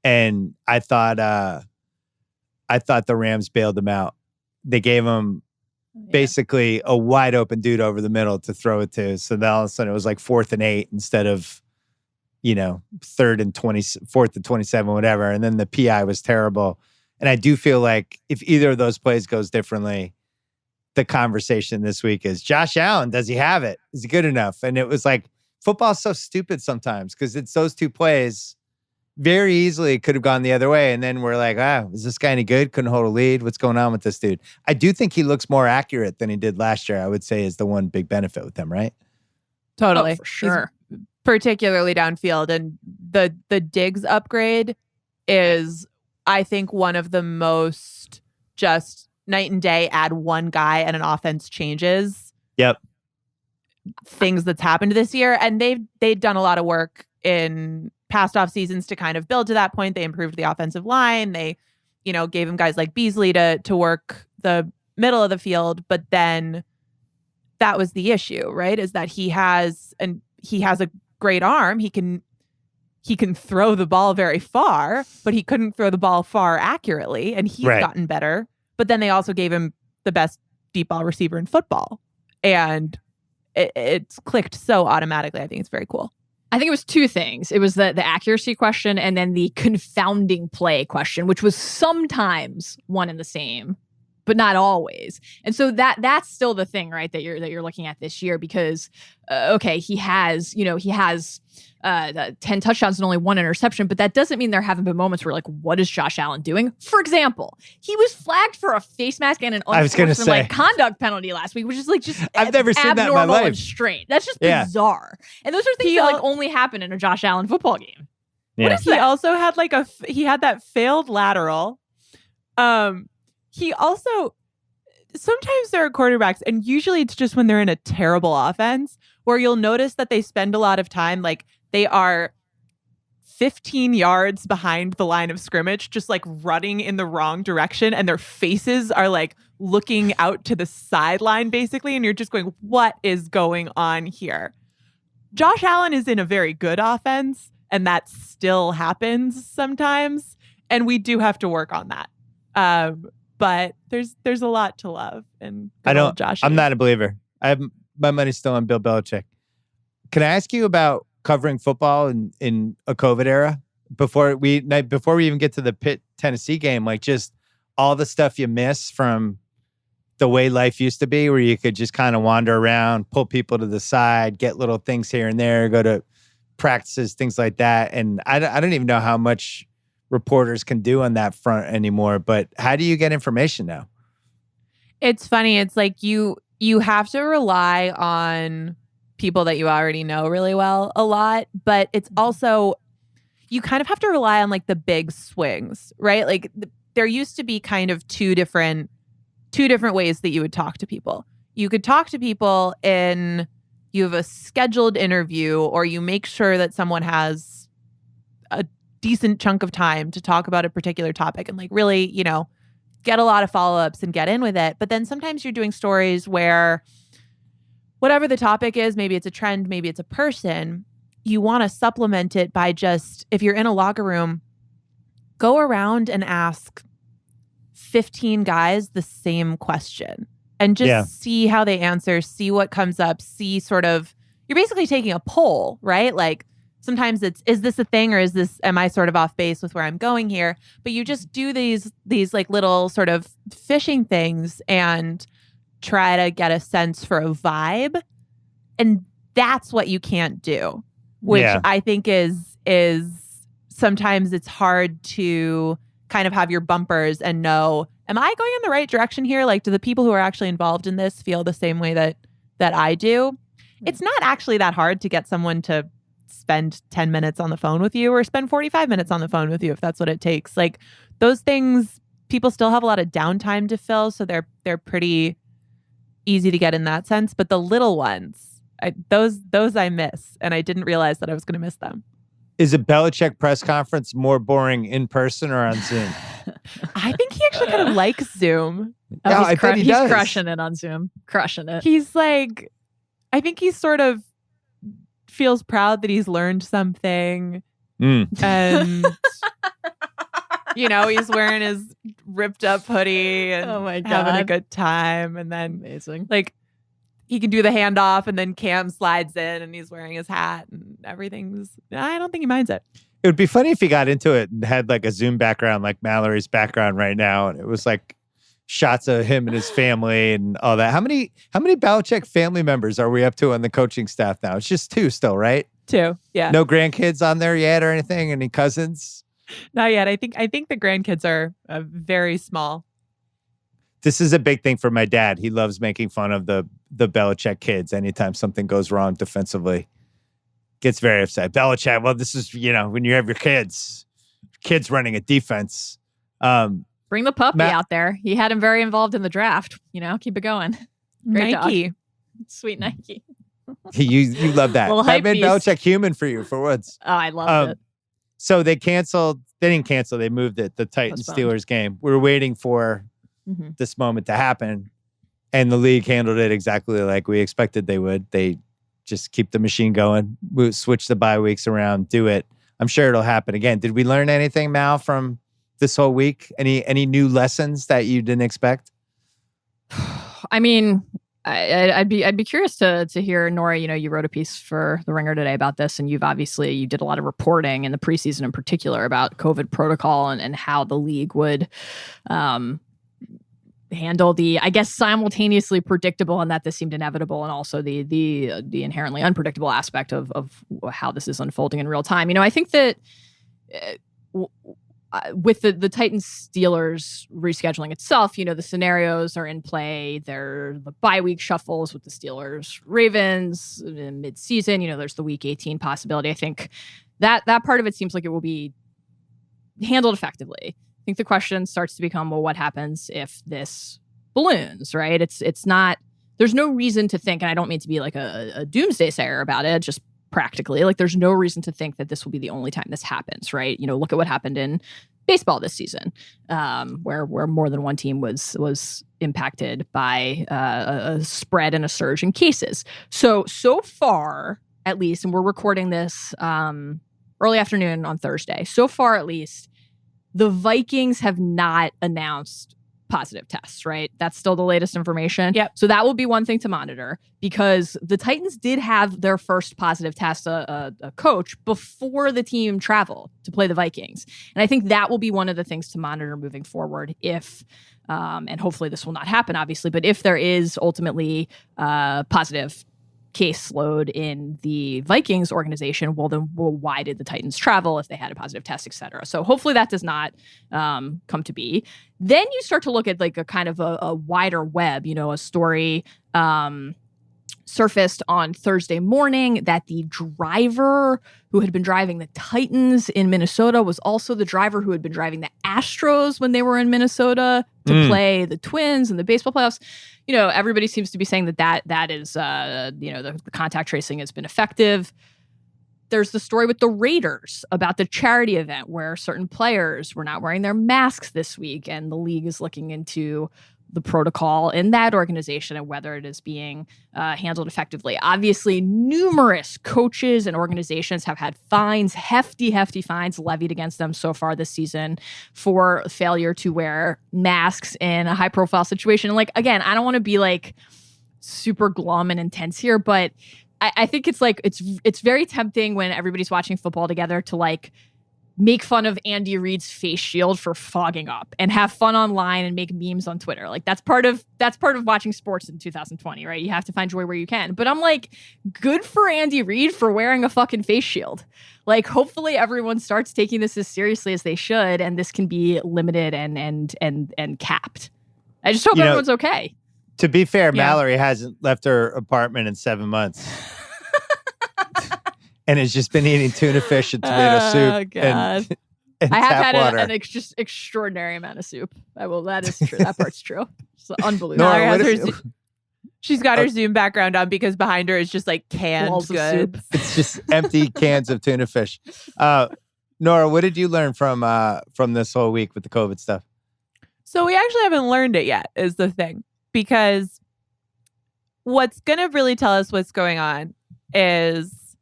and I thought the Rams bailed him out. They gave him basically a wide open dude over the middle to throw it to, so then all of a sudden it was like 4th and 8 instead of 3rd and 20, 4th and 27, whatever, and then the PI was terrible, and I do feel like if either of those plays goes differently, the conversation this week is Josh Allen. Does he have it? Is he good enough? And it was like, football's so stupid sometimes because it's those two plays very easily could have gone the other way. And then we're like, is this guy any good? Couldn't hold a lead. What's going on with this dude? I do think he looks more accurate than he did last year. I would say is the one big benefit with him, right? Totally. Oh, for sure. He's particularly downfield. And the Diggs upgrade is, I think, one of the most just night and day, add one guy and an offense changes. Yep. Things that's happened this year. And they've done a lot of work in past off seasons to kind of build to that point. They improved the offensive line. They, gave him guys like Beasley to work the middle of the field. But then that was the issue, right? Is that he has a great arm. He can throw the ball very far, but he couldn't throw the ball far accurately. And he's gotten better. But then they also gave him the best deep ball receiver in football. And it's clicked so automatically. I think it's very cool. I think it was two things. It was the accuracy question and then the confounding play question, which was sometimes one and the same, but not always. And so that's still the thing, right? That you're looking at this year because, he has 10 touchdowns and only 1 interception, but that doesn't mean there haven't been moments where like, what is Josh Allen doing? For example, he was flagged for a face mask and an unsportsmanlike conduct penalty last week, which is like just I've never seen that in my life. And strange. That's just bizarre. And those are things that like only happen in a Josh Allen football game. Yeah. What is that? He also had he had that failed lateral. He also, sometimes there are quarterbacks, and usually it's just when they're in a terrible offense, where you'll notice that they spend a lot of time, like they are 15 yards behind the line of scrimmage, just like running in the wrong direction, and their faces are like looking out to the sideline, basically, and you're just going, what is going on here? Josh Allen is in a very good offense, and that still happens sometimes, and we do have to work on that. But there's a lot to love. And Josh. I'm not a believer. I have my money still on Bill Belichick. Can I ask you about covering football in a COVID era before we even get to the Pitt Tennessee game? Like just all the stuff you miss from the way life used to be, where you could just kind of wander around, pull people to the side, get little things here and there, go to practices, things like that. And I don't even know how much reporters can do on that front anymore, but how do you get information now? It's funny. It's like you have to rely on people that you already know really well a lot, but it's also, you kind of have to rely on like the big swings, right? Like there used to be kind of two different ways that you would talk to people. You could talk to people you have a scheduled interview, or you make sure that someone has a decent chunk of time to talk about a particular topic and like really, get a lot of follow-ups and get in with it. But then sometimes you're doing stories where whatever the topic is, maybe it's a trend, maybe it's a person, you want to supplement it by just, if you're in a locker room, go around and ask 15 guys the same question and just see how they answer, see what comes up, see sort of, you're basically taking a poll, right? Like sometimes it's, is this a thing or am I sort of off base with where I'm going here? But you just do these like little sort of fishing things and try to get a sense for a vibe. And that's what you can't do, which I think is sometimes it's hard to kind of have your bumpers and know, am I going in the right direction here? Like, do the people who are actually involved in this feel the same way that I do? It's not actually that hard to get someone to spend 10 minutes on the phone with you or spend 45 minutes on the phone with you if that's what it takes. Like those things, people still have a lot of downtime to fill, so they're pretty easy to get in that sense. But the little ones, those I miss, and I didn't realize that I was going to miss them. Is a Belichick press conference more boring in person or on Zoom? I think he actually kind of likes Zoom. Oh, I bet he does. He's crushing it on Zoom. Crushing it. He's like, I think he sort of feels proud that he's learned something. And, he's wearing his ripped up hoodie and having a good time. And then amazing. Like, he can do the handoff and then Cam slides in and he's wearing his hat and I don't think he minds it. It would be funny if he got into it and had like a Zoom background like Mallory's background right now. And it was like shots of him and his family and all that. How many Belichick family members are we up to on the coaching staff now? It's just 2 still, right? 2, yeah. No grandkids on there yet or anything? Any cousins? Not yet. I think the grandkids are very small. This is a big thing for my dad. He loves making fun of the Belichick kids anytime something goes wrong defensively. Gets very upset. Belichick, well, this is, when you have your kids running a defense. Bring the puppy out there. He had him very involved in the draft. Keep it going. Great Nike. Dog. Sweet Nike. You love that. That made Belichick human for you for once. Oh, I loved it. So they didn't cancel. They moved it. The Titans-Steelers game. We were waiting for this moment to happen. And the league handled it exactly like we expected they would. They just keep the machine going, switch the bye weeks around, do it. I'm sure it'll happen again. Did we learn anything, Mal, from this whole week? Any new lessons that you didn't expect? I mean, I'd be curious to hear, Nora. You wrote a piece for the Ringer today about this, and you did a lot of reporting in the preseason in particular about COVID protocol and how the league would handle the, I guess, simultaneously predictable and that this seemed inevitable, and also the inherently unpredictable aspect of how this is unfolding in real time. I think that with the Titans Steelers rescheduling itself, the scenarios are in play. They're the bye week shuffles with the Steelers Ravens in mid-season. There's the week 18 possibility. I think that part of it seems like it will be handled effectively. I think the question starts to become, well, what happens if this balloons, right? It's not, there's no reason to think, and I don't mean to be like a doomsday sayer about it, just practically, like there's no reason to think that this will be the only time this happens, right? Look at what happened in baseball this season, where more than one team was impacted by a spread and a surge in cases. So far, at least, and we're recording this early afternoon on Thursday, so far at least, the Vikings have not announced positive tests, right? That's still the latest information. Yep. So that will be one thing to monitor, because the Titans did have their first positive test, a coach, before the team traveled to play the Vikings. And I think that will be one of the things to monitor moving forward if, and hopefully this will not happen, obviously, but if there is ultimately positive caseload in the Vikings organization, why did the Titans travel if they had a positive test, et cetera? So hopefully that does not come to be. Then you start to look at like a kind of a wider web, a story surfaced on Thursday morning that the driver who had been driving the Titans in Minnesota was also the driver who had been driving the Astros when they were in Minnesota to play the Twins in the baseball playoffs. Everybody seems to be saying that is, the contact tracing has been effective. There's the story with the Raiders about the charity event where certain players were not wearing their masks this week, and the league is looking into the protocol in that organization and whether it is being handled effectively. Obviously, numerous coaches and organizations have had fines, hefty fines levied against them so far this season for failure to wear masks in a high-profile situation. And like, again, I don't want to be like super glum and intense here, but I think it's like it's very tempting when everybody's watching football together to like make fun of Andy Reid's face shield for fogging up and have fun online and make memes on Twitter. Like that's part of watching sports in 2020, right? You have to find joy where you can. But I'm like, good for Andy Reid for wearing a fucking face shield. Like, hopefully everyone starts taking this as seriously as they should, and this can be limited and capped. I just hope everyone's okay. To be fair, Mallory hasn't left her apartment in 7 months. and has just been eating tuna fish and tomato soup and I have tap had water. an just extraordinary amount of soup. That is true. That part's true. It's unbelievable. Nora, she's got her Zoom background on because behind her is just like canned walls goods. of soup. It's just empty cans of tuna fish. Nora, what did you learn from this whole week with the COVID stuff? So we actually haven't learned it yet, is the thing. Because what's going to really tell us what's going on is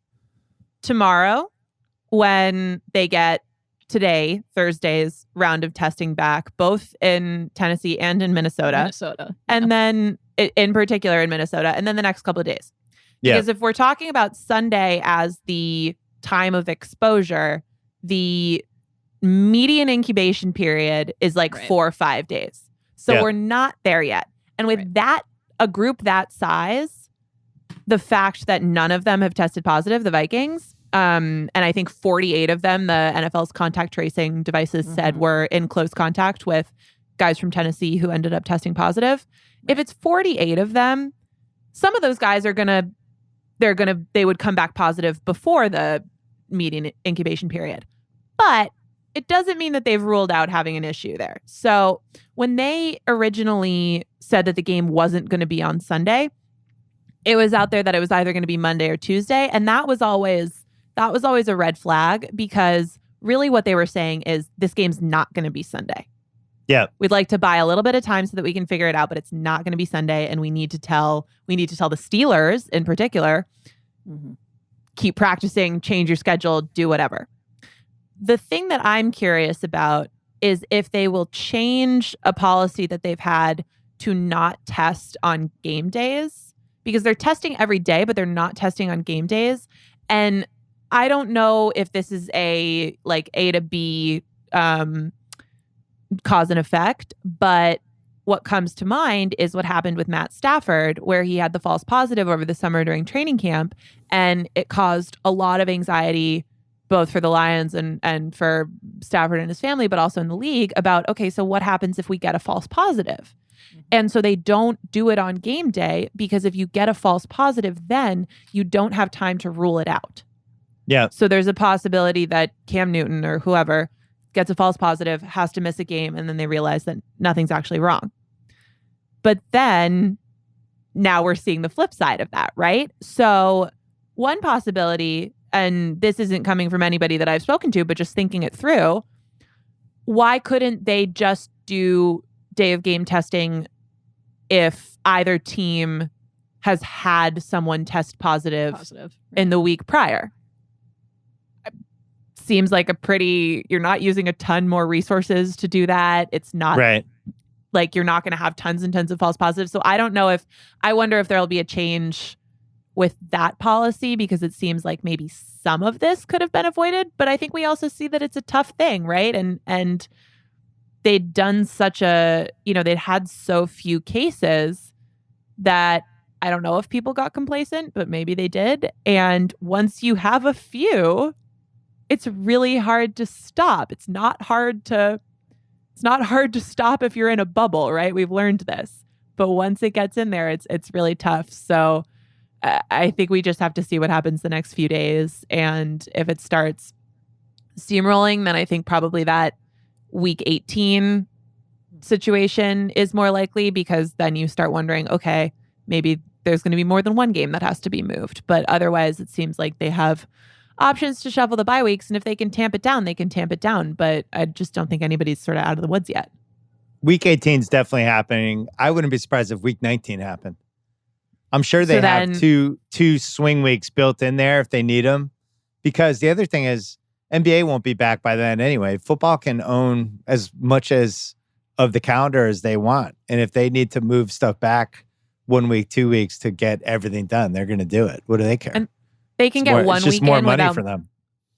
tomorrow, when they get Thursday's round of testing back, both in Tennessee and in Minnesota. And then in particular in Minnesota, and then the next couple of days. Because if we're talking about Sunday as the time of exposure, the median incubation period is like 4 or 5 days. So we're not there yet. And with a group that size, the fact that none of them have tested positive, the Vikings, and I think 48 of them, the NFL's contact tracing devices said were in close contact with guys from Tennessee who ended up testing positive. If it's 48 of them, some of those guys they would come back positive before the median incubation period. But it doesn't mean that they've ruled out having an issue there. So when they originally said that the game wasn't going to be on Sunday, it was out there that it was either going to be Monday or Tuesday. And that was always a red flag, because really what they were saying is this game's not going to be Sunday. Yeah. We'd like to buy a little bit of time so that we can figure it out, but it's not going to be Sunday. And we need to tell the Steelers in particular, keep practicing, change your schedule, do whatever. The thing that I'm curious about is if they will change a policy that they've had to not test on game days, because they're testing every day, but they're not testing on game days. And I don't know if this is a to B cause and effect, but what comes to mind is what happened with Matt Stafford, where he had the false positive over the summer during training camp, and it caused a lot of anxiety both for the Lions and for Stafford and his family, but also in the league about, okay, so what happens if we get a false positive? And so they don't do it on game day, because if you get a false positive, then you don't have time to rule it out. Yeah. So there's a possibility that Cam Newton or whoever gets a false positive, has to miss a game, and then they realize that nothing's actually wrong. But then now we're seeing the flip side of that, right? So one possibility, and this isn't coming from anybody that I've spoken to, but just thinking it through, why couldn't they just do day of game testing if either team has had someone test positive in the week prior? Seems like you're not using a ton more resources to do that. It's not like you're not going to have tons and tons of false positives. So I wonder if there'll be a change with that policy, because it seems like maybe some of this could have been avoided. But I think we also see that it's a tough thing, right? And they'd done they'd had so few cases that I don't know if people got complacent, but maybe they did. And once you have a few, it's really hard to stop. It's not hard to stop if you're in a bubble, right? We've learned this. But once it gets in there, it's really tough. So I think we just have to see what happens the next few days. And if it starts steamrolling, then I think probably that week 18 situation is more likely, because then you start wondering, okay, maybe there's going to be more than one game that has to be moved. But otherwise, it seems like they have options to shuffle the bye weeks. And if they can tamp it down, they can tamp it down. But I just don't think anybody's sort of out of the woods yet. Week 18 is definitely happening. I wouldn't be surprised if week 19 happened. I'm sure they have two swing weeks built in there if they need them. Because the other thing is, NBA won't be back by then anyway. Football can own as much of the calendar as they want. And if they need to move stuff back 1 week, 2 weeks to get everything done, they're going to do it. What do they care? And they can get 1 weekend. It's just more money for them.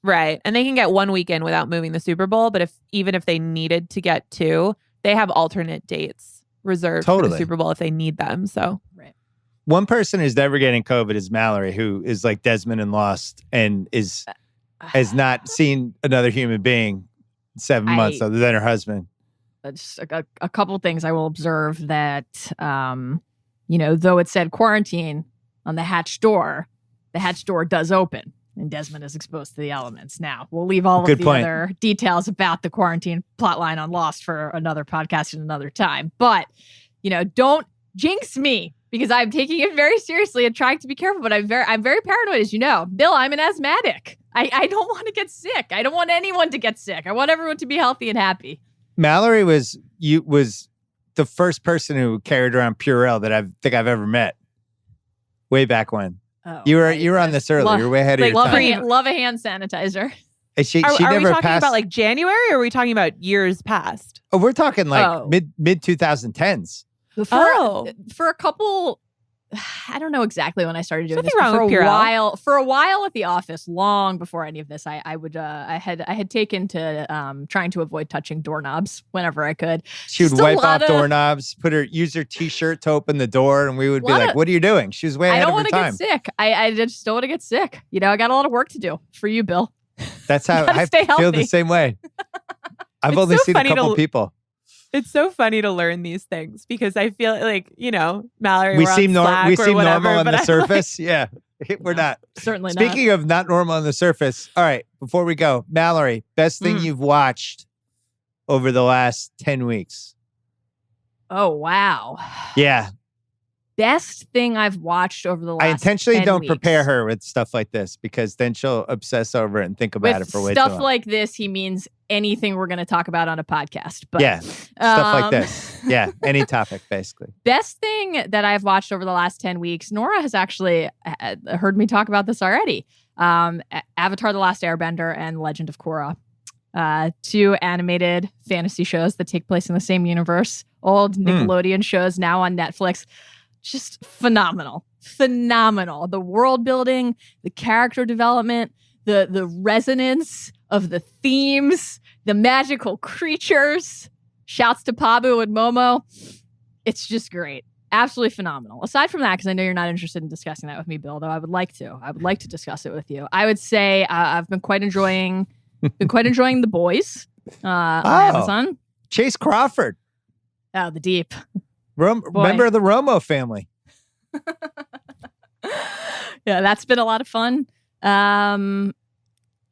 Right. And they can get 1 weekend without moving the Super Bowl. But even if they needed to get 2, they have alternate dates reserved for the Super Bowl if they need them. So, right. One person who's never getting COVID is Mallory, who is like Desmond in Lost and has not seen another human being in 7 months other than her husband. Just a couple things I will observe that, though it said quarantine on the hatch door does open. and Desmond is exposed to the elements. Now, we'll leave all Good of the point. other details about the quarantine plotline on Lost for another podcast and another time. But, don't jinx me, because I'm taking it very seriously and trying to be careful. But I'm very paranoid, as you know. Bill, I'm an asthmatic. I don't want to get sick. I don't want anyone to get sick. I want everyone to be healthy and happy. Mallory was the first person who carried around Purell that I think I've ever met. Way back when. Oh, You were on this early. You're way ahead of your time. Love a hand sanitizer. And she Are never we talking passed. about like January, or are we talking about years past? Oh, we're talking like mid 2010s. For a couple, I don't know exactly when I started doing this. Wrong For with a while at the office, long before any of this, I had taken to trying to avoid touching doorknobs whenever I could. She would wipe off doorknobs, use her t-shirt to open the door, and we would be like, "What are you doing?" She was way ahead of her time. I don't want to get sick. I just don't want to get sick. I got a lot of work to do for you, Bill. That's how I feel the same way. I've only seen a couple people. It's so funny to learn these things because I feel like, Mallory, we seem normal on the surface. Like, yeah, we're not. Certainly not. Speaking of not normal on the surface. All right, before we go, Mallory, best thing you've watched over the last 10 weeks. Oh, wow. Yeah. Best thing I've watched over the last 10 weeks. I intentionally don't prepare her with stuff like this because then she'll obsess over it and think about it for way too long. Stuff like this, he means anything we're going to talk about on a podcast. But, yeah, stuff like this. Yeah, any topic, basically. Best thing that I've watched over the last 10 weeks, Nora has actually heard me talk about this already. Avatar: The Last Airbender and Legend of Korra. 2 animated fantasy shows that take place in the same universe. Old Nickelodeon shows now on Netflix. Just phenomenal. The world building, the character development, the resonance of the themes, the magical creatures. Shouts to Pabu and Momo. It's just great. Absolutely phenomenal. Aside from that, because I know you're not interested in discussing that with me, Bill, though I would like to. I would like to discuss it with you. I would say I've been quite enjoying The Boys on Amazon. Chase Crawford. Oh, the deep. Member of the Romo family. Yeah, that's been a lot of fun. There's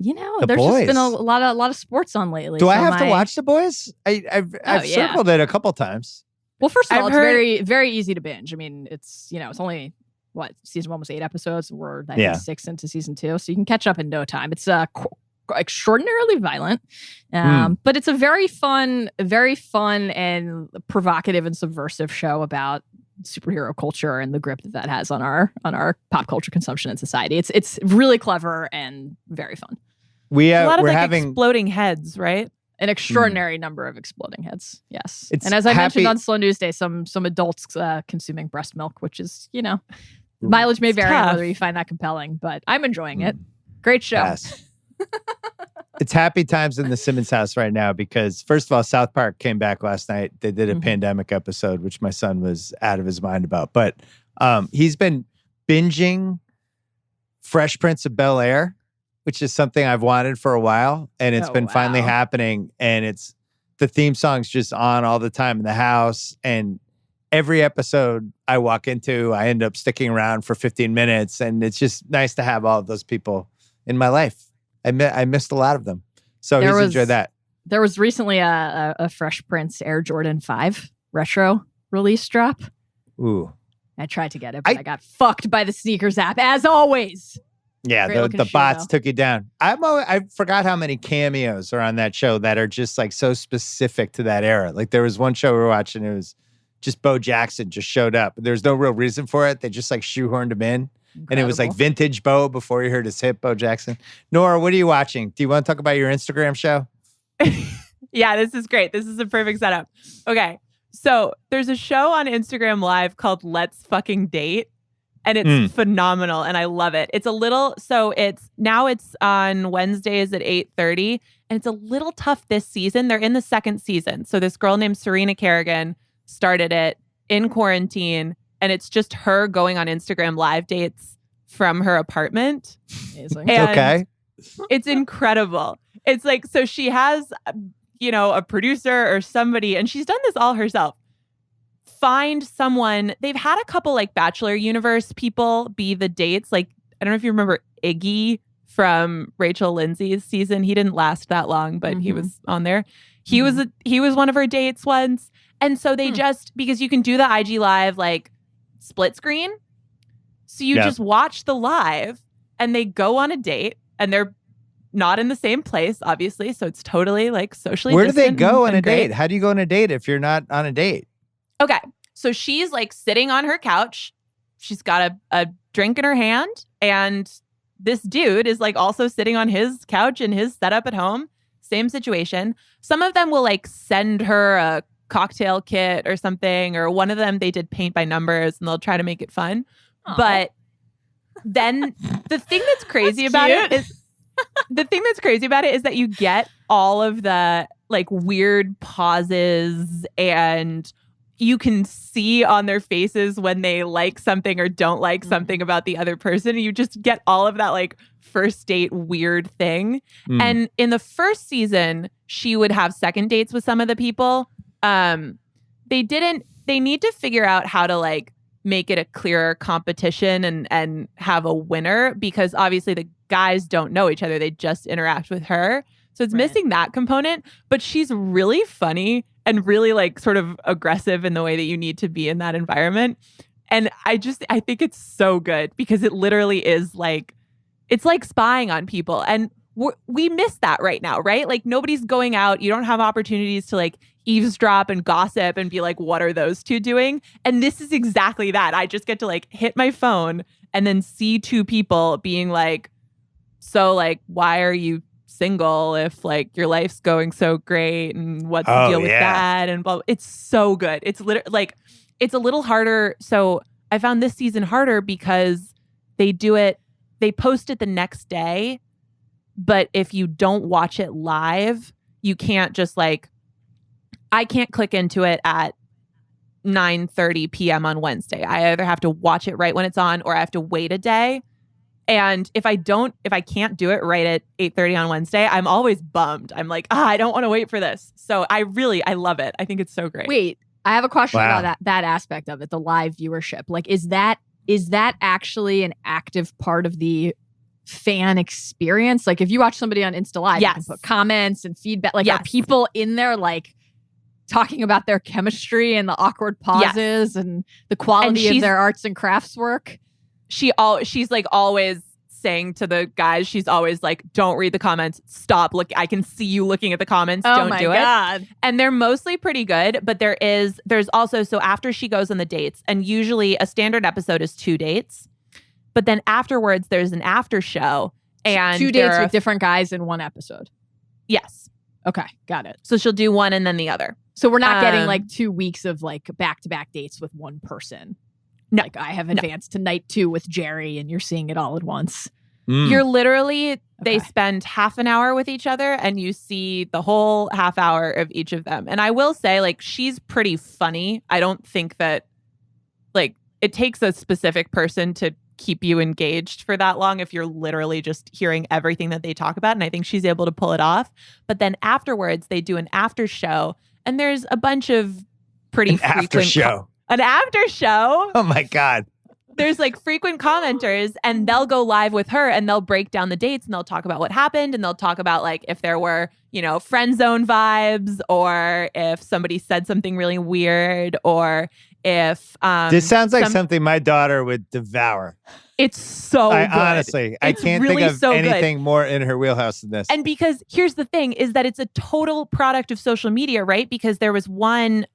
just been a lot of sports on lately. Do I have to watch The Boys? I've circled it a couple times. Well, first of all, it's very, very easy to binge. I mean, it's only season 1 was 8 episodes. We're 6 into season 2, so you can catch up in no time. It's extraordinarily violent, but it's a very fun and provocative and subversive show about superhero culture and the grip that has on our pop culture consumption in society. It's really clever and very fun. We're having exploding heads, right? An extraordinary number of exploding heads. Yes. And as I mentioned on Slow News Day, some adults consuming breast milk, which is, mileage may vary on whether you find that compelling, but I'm enjoying it. Great show. Yes. It's happy times in the Simmons house right now because, first of all, South Park came back last night. They did a pandemic episode, which my son was out of his mind about. But he's been binging Fresh Prince of Bel-Air, which is something I've wanted for a while. And it's been finally happening. And it's the theme song's just on all the time in the house. And every episode I walk into, I end up sticking around for 15 minutes. And it's just nice to have all of those people in my life. I missed a lot of them. So he's enjoyed that. There was recently a Fresh Prince Air Jordan 5 retro release drop. Ooh. I tried to get it, but I got fucked by the sneakers app, as always. Yeah, the bots took you down. I forgot how many cameos are on that show that are just like so specific to that era. Like there was one show we were watching, it was just Bo Jackson just showed up. There's no real reason for it. They just like shoehorned him in. Incredible. And it was like vintage Bo before he heard his hit, Bo Jackson. Nora, what are you watching? Do you want to talk about your Instagram show? Yeah, this is great. This is a perfect setup. Okay. So there's a show on Instagram Live called Let's Fucking Date. And it's phenomenal. And I love it. It's on Wednesdays at 8:30. And it's a little tough this season. They're in the 2nd season. So this girl named Serena Kerrigan started it in quarantine. And it's just her going on Instagram Live dates from her apartment. Amazing. Okay. It's incredible. It's like, so she has, a producer or somebody, and she's done this all herself. Find someone. They've had a couple like Bachelor Universe people be the dates. Like, I don't know if you remember Iggy from Rachel Lindsay's season. He didn't last that long, but he was on there. He was one of her dates once. And so they just, because you can do the IG Live like split screen. So you just watch the live and they go on a date and they're not in the same place, obviously. So it's totally like socially Where do they distant go on and a great. date? How do you go on a date if you're not on a date? Okay. So she's like sitting on her couch. She's got a drink in her hand. And this dude is like also sitting on his couch in his setup at home. Same situation. Some of them will like send her a cocktail kit or something. Or one of them, they did paint by numbers and they'll try to make it fun. Aww. But then the thing that's crazy about it is that you get all of the like weird pauses and you can see on their faces when they like something or don't like something about the other person. You just get all of that like first date weird thing. And in the first season, she would have second dates with some of the people. They need to figure out how to like make it a clearer competition and have a winner, because obviously the guys don't know each other. They just interact with her. So it's missing that component, but she's really funny and really like sort of aggressive in the way that you need to be in that environment. And I think it's so good because it literally is like, it's like spying on people. And we miss that right now, right? Like nobody's going out. You don't have opportunities to like eavesdrop and gossip and be like, what are those two doing? And this is exactly that. I just get to like hit my phone and then see two people being like, so like, why are you single if like your life's going so great and what's the deal with that? And blah. It's so good. It's literally like, it's a little harder. So I found this season harder because they post it the next day. But if you don't watch it live, you can't just like, I can't click into it at 9:30 p.m. on Wednesday. I either have to watch it right when it's on or I have to wait a day. And if I can't do it right at 8:30 on Wednesday, I'm always bummed. I'm like, I don't want to wait for this. So I love it. I think it's so great. Wait, I have a question about that aspect of it, the live viewership. Like, is that actually an active part of the fan experience? Like if you watch somebody on Insta Live, you can put comments and feedback. Like are people in there like talking about their chemistry and the awkward pauses and the quality of their arts and crafts work? She's like always saying to the guys, she's always like, don't read the comments. Stop. Look, I can see you looking at the comments. Don't do it. And they're mostly pretty good, but there's also, so after she goes on the dates, and usually a standard episode is 2 dates. But then afterwards, there's an after show. And 2 dates with different guys in one episode. Yes. Okay. Got it. So she'll do one and then the other. So we're not getting like 2 weeks of like back-to-back dates with one person. No. Like I have advanced to night 2 with Jerry and you're seeing it all at once. You're literally, they spend half an hour with each other and you see the whole half hour of each of them. And I will say like, she's pretty funny. I don't think that like it takes a specific person to keep you engaged for that long if you're literally just hearing everything that they talk about. And I think she's able to pull it off. But then afterwards, they do an after show and there's a bunch of pretty frequent after show. An after show. Oh my God. There's like frequent commenters and they'll go live with her and they'll break down the dates and they'll talk about what happened and they'll talk about like if there were, friend zone vibes or if somebody said something really weird or if this sounds like something my daughter would devour. It's so good. Honestly, I can't think of anything more in her wheelhouse than this. And because here's the thing is that it's a total product of social media, right? Because there was one,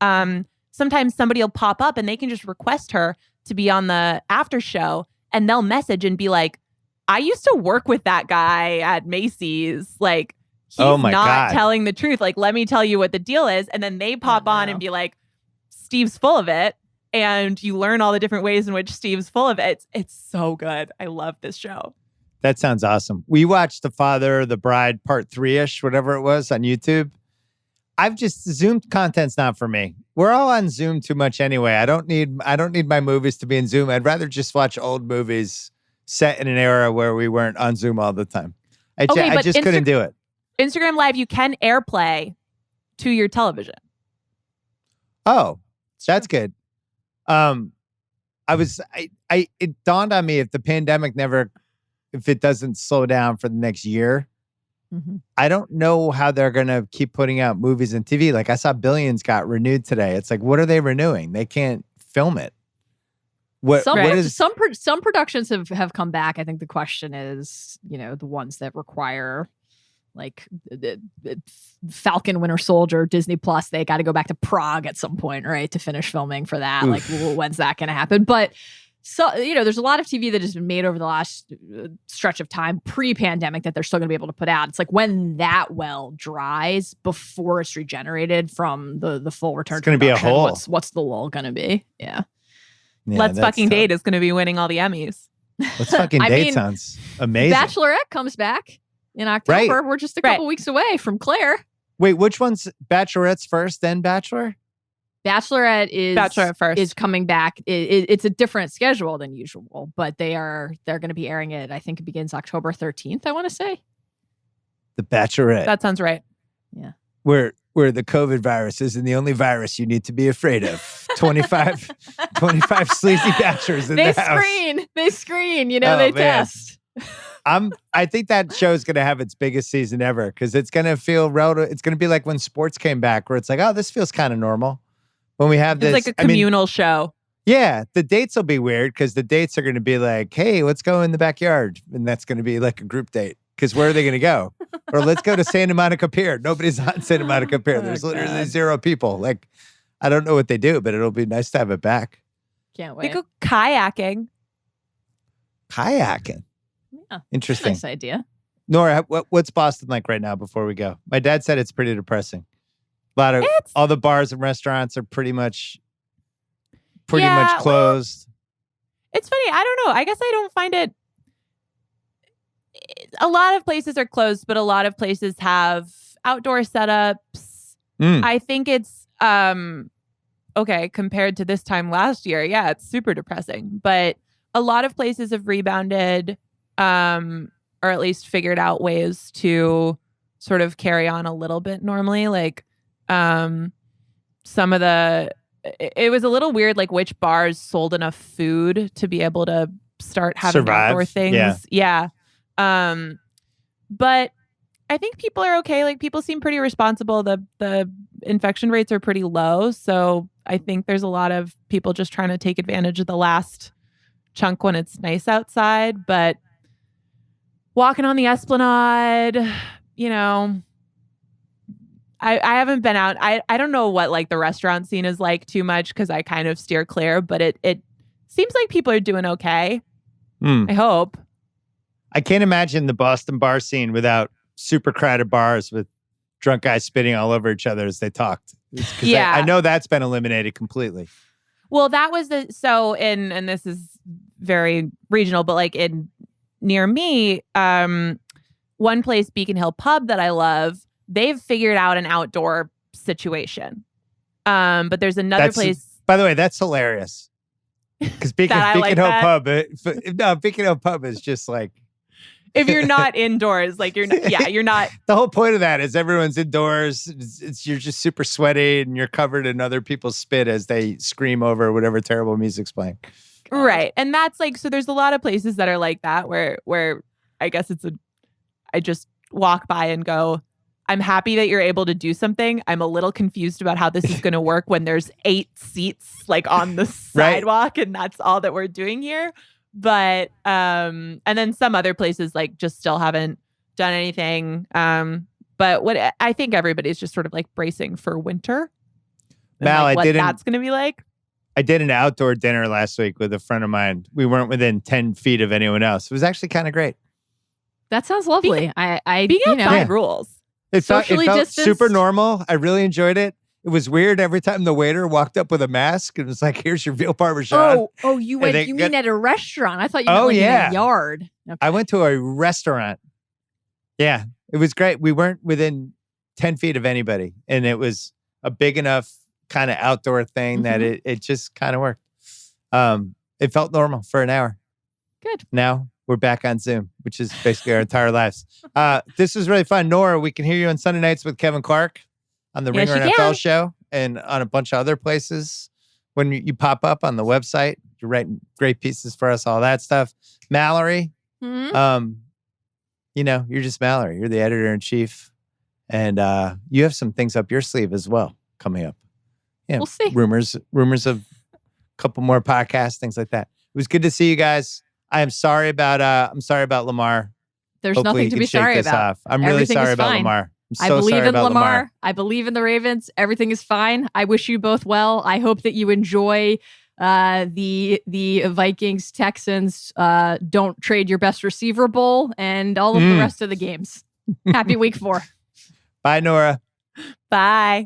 sometimes somebody will pop up and they can just request her to be on the after show and they'll message and be like, I used to work with that guy at Macy's. Like, he's not telling the truth. Like, let me tell you what the deal is. And then they pop on and be like, Steve's full of it. And you learn all the different ways in which Steve's full of it. It's so good. I love this show. That sounds awesome. We watched The Father, the Bride, part 3-ish, whatever it was on YouTube. Zoom content's not for me. We're all on Zoom too much anyway. I don't need my movies to be in Zoom. I'd rather just watch old movies set in an era where we weren't on Zoom all the time. I just couldn't do it. Instagram Live, you can AirPlay to your television. Oh, that's good. It dawned on me if the pandemic never if it doesn't slow down for the next year, I don't know how they're going to keep putting out movies and TV. Like I saw Billions got renewed today. It's like, what are they renewing? They can't film it. Some productions have come back. I think the question is, the ones that require like the Falcon Winter Soldier, Disney Plus, they got to go back to Prague at some point, right, to finish filming for that. Oof. Like, when's that going to happen? But there's a lot of TV that has been made over the last stretch of time pre-pandemic that they're still going to be able to put out. It's like when that well dries before it's regenerated from the full return. It's going to be a hole. What's the lull going to be? Yeah. Let's Fucking Date is going to be winning all the Emmys. Let's Fucking Date sounds amazing. Bachelorette comes back in October. Right. We're just a couple weeks away from Claire. Wait, which one's Bachelorette's first, then Bachelor? Bachelorette first is coming back. It's a different schedule than usual, but they're going to be airing it. I think it begins October 13th. I want to say The Bachelorette. That sounds right. Yeah, where the COVID virus isn't the only virus you need to be afraid of. 25 sleazy bachelors in the house. They screen. They test. I think that show is going to have its biggest season ever because it's going to feel relative. It's going to be like when sports came back, where it's like, oh, this feels kind of normal. When we have this, it's like a communal show. Yeah, the dates will be weird because the dates are going to be like, hey, let's go in the backyard, and that's going to be like a group date. Because where are they going to go? Or let's go to Santa Monica Pier. Nobody's on Santa Monica Pier. There's literally 0 people. Like, I don't know what they do, but it'll be nice to have it back. Can't wait. They go kayaking. Kayaking. Yeah, interesting. Nice idea. Nora, what's Boston like right now before we go? My dad said it's pretty depressing. All the bars and restaurants are pretty much closed. It's funny. I don't know. I guess I don't find it. A lot of places are closed, but a lot of places have outdoor setups. I think it's okay compared to this time last year. Yeah, it's super depressing, but a lot of places have rebounded, or at least figured out ways to sort of carry on a little bit normally. Like, some of it was a little weird, like which bars sold enough food to be able to start having outdoor things. Yeah. But I think people are okay. Like people seem pretty responsible. The infection rates are pretty low. So I think there's a lot of people just trying to take advantage of the last chunk when it's nice outside. But walking on the Esplanade, I haven't been out. I don't know what like the restaurant scene is like too much because I kind of steer clear, but it seems like people are doing okay. I hope. I can't imagine the Boston bar scene without super crowded bars with drunk guys spitting all over each other as they talked. Yeah. I know that's been eliminated completely. Well, that was and this is very regional, but like near me, one place, Beacon Hill Pub that I love, they've figured out an outdoor situation. But there's another place. By the way, that's hilarious. Because Beacon Hill Pub, Beacon Hill Pub is just like, if you're not indoors, like you're not. The whole point of that is everyone's indoors. You're just super sweaty and you're covered in other people's spit as they scream over whatever terrible music's playing. Right. And that's like, so there's a lot of places that are like that where I guess I just walk by and go, I'm happy that you're able to do something. I'm a little confused about how this is going to work when there's 8 seats like on the sidewalk and that's all that we're doing here. But and then some other places like just still haven't done anything. But what I think everybody's just sort of like bracing for winter. Mal, like what that's going to be like. I did an outdoor dinner last week with a friend of mine. We weren't within 10 feet of anyone else. It was actually kind of great. That sounds lovely. Being outside rules. It felt super normal. I really enjoyed it. It was weird every time the waiter walked up with a mask and was like, here's your veal parmesan. Oh, you mean at a restaurant? I thought you meant in a yard. Okay. I went to a restaurant. Yeah, it was great. We weren't within 10 feet of anybody. And it was a big enough kind of outdoor thing that it just kind of worked. It felt normal for an hour. Good. Now we're back on Zoom, which is basically our entire lives. This is really fun. Nora, we can hear you on Sunday nights with Kevin Clark on the Ringer NFL show and on a bunch of other places. When you pop up on the website, you're writing great pieces for us, all that stuff. Mallory, Mhm. You're just Mallory. You're the editor-in-chief. And you have some things up your sleeve as well coming up. Yeah, We'll see. Rumors of a couple more podcasts, things like that. It was good to see you guys. I'm sorry about Lamar. There's Hopefully nothing he to can be shake sorry this about. off. I'm really Everything sorry is about fine. Lamar. I'm I so believe sorry in about Lamar. I believe in the Ravens. Everything is fine. I wish you both well. I hope that you enjoy the Vikings Texans don't trade your best receiver bowl and all of the rest of the games. Happy week 4. Bye, Nora. Bye.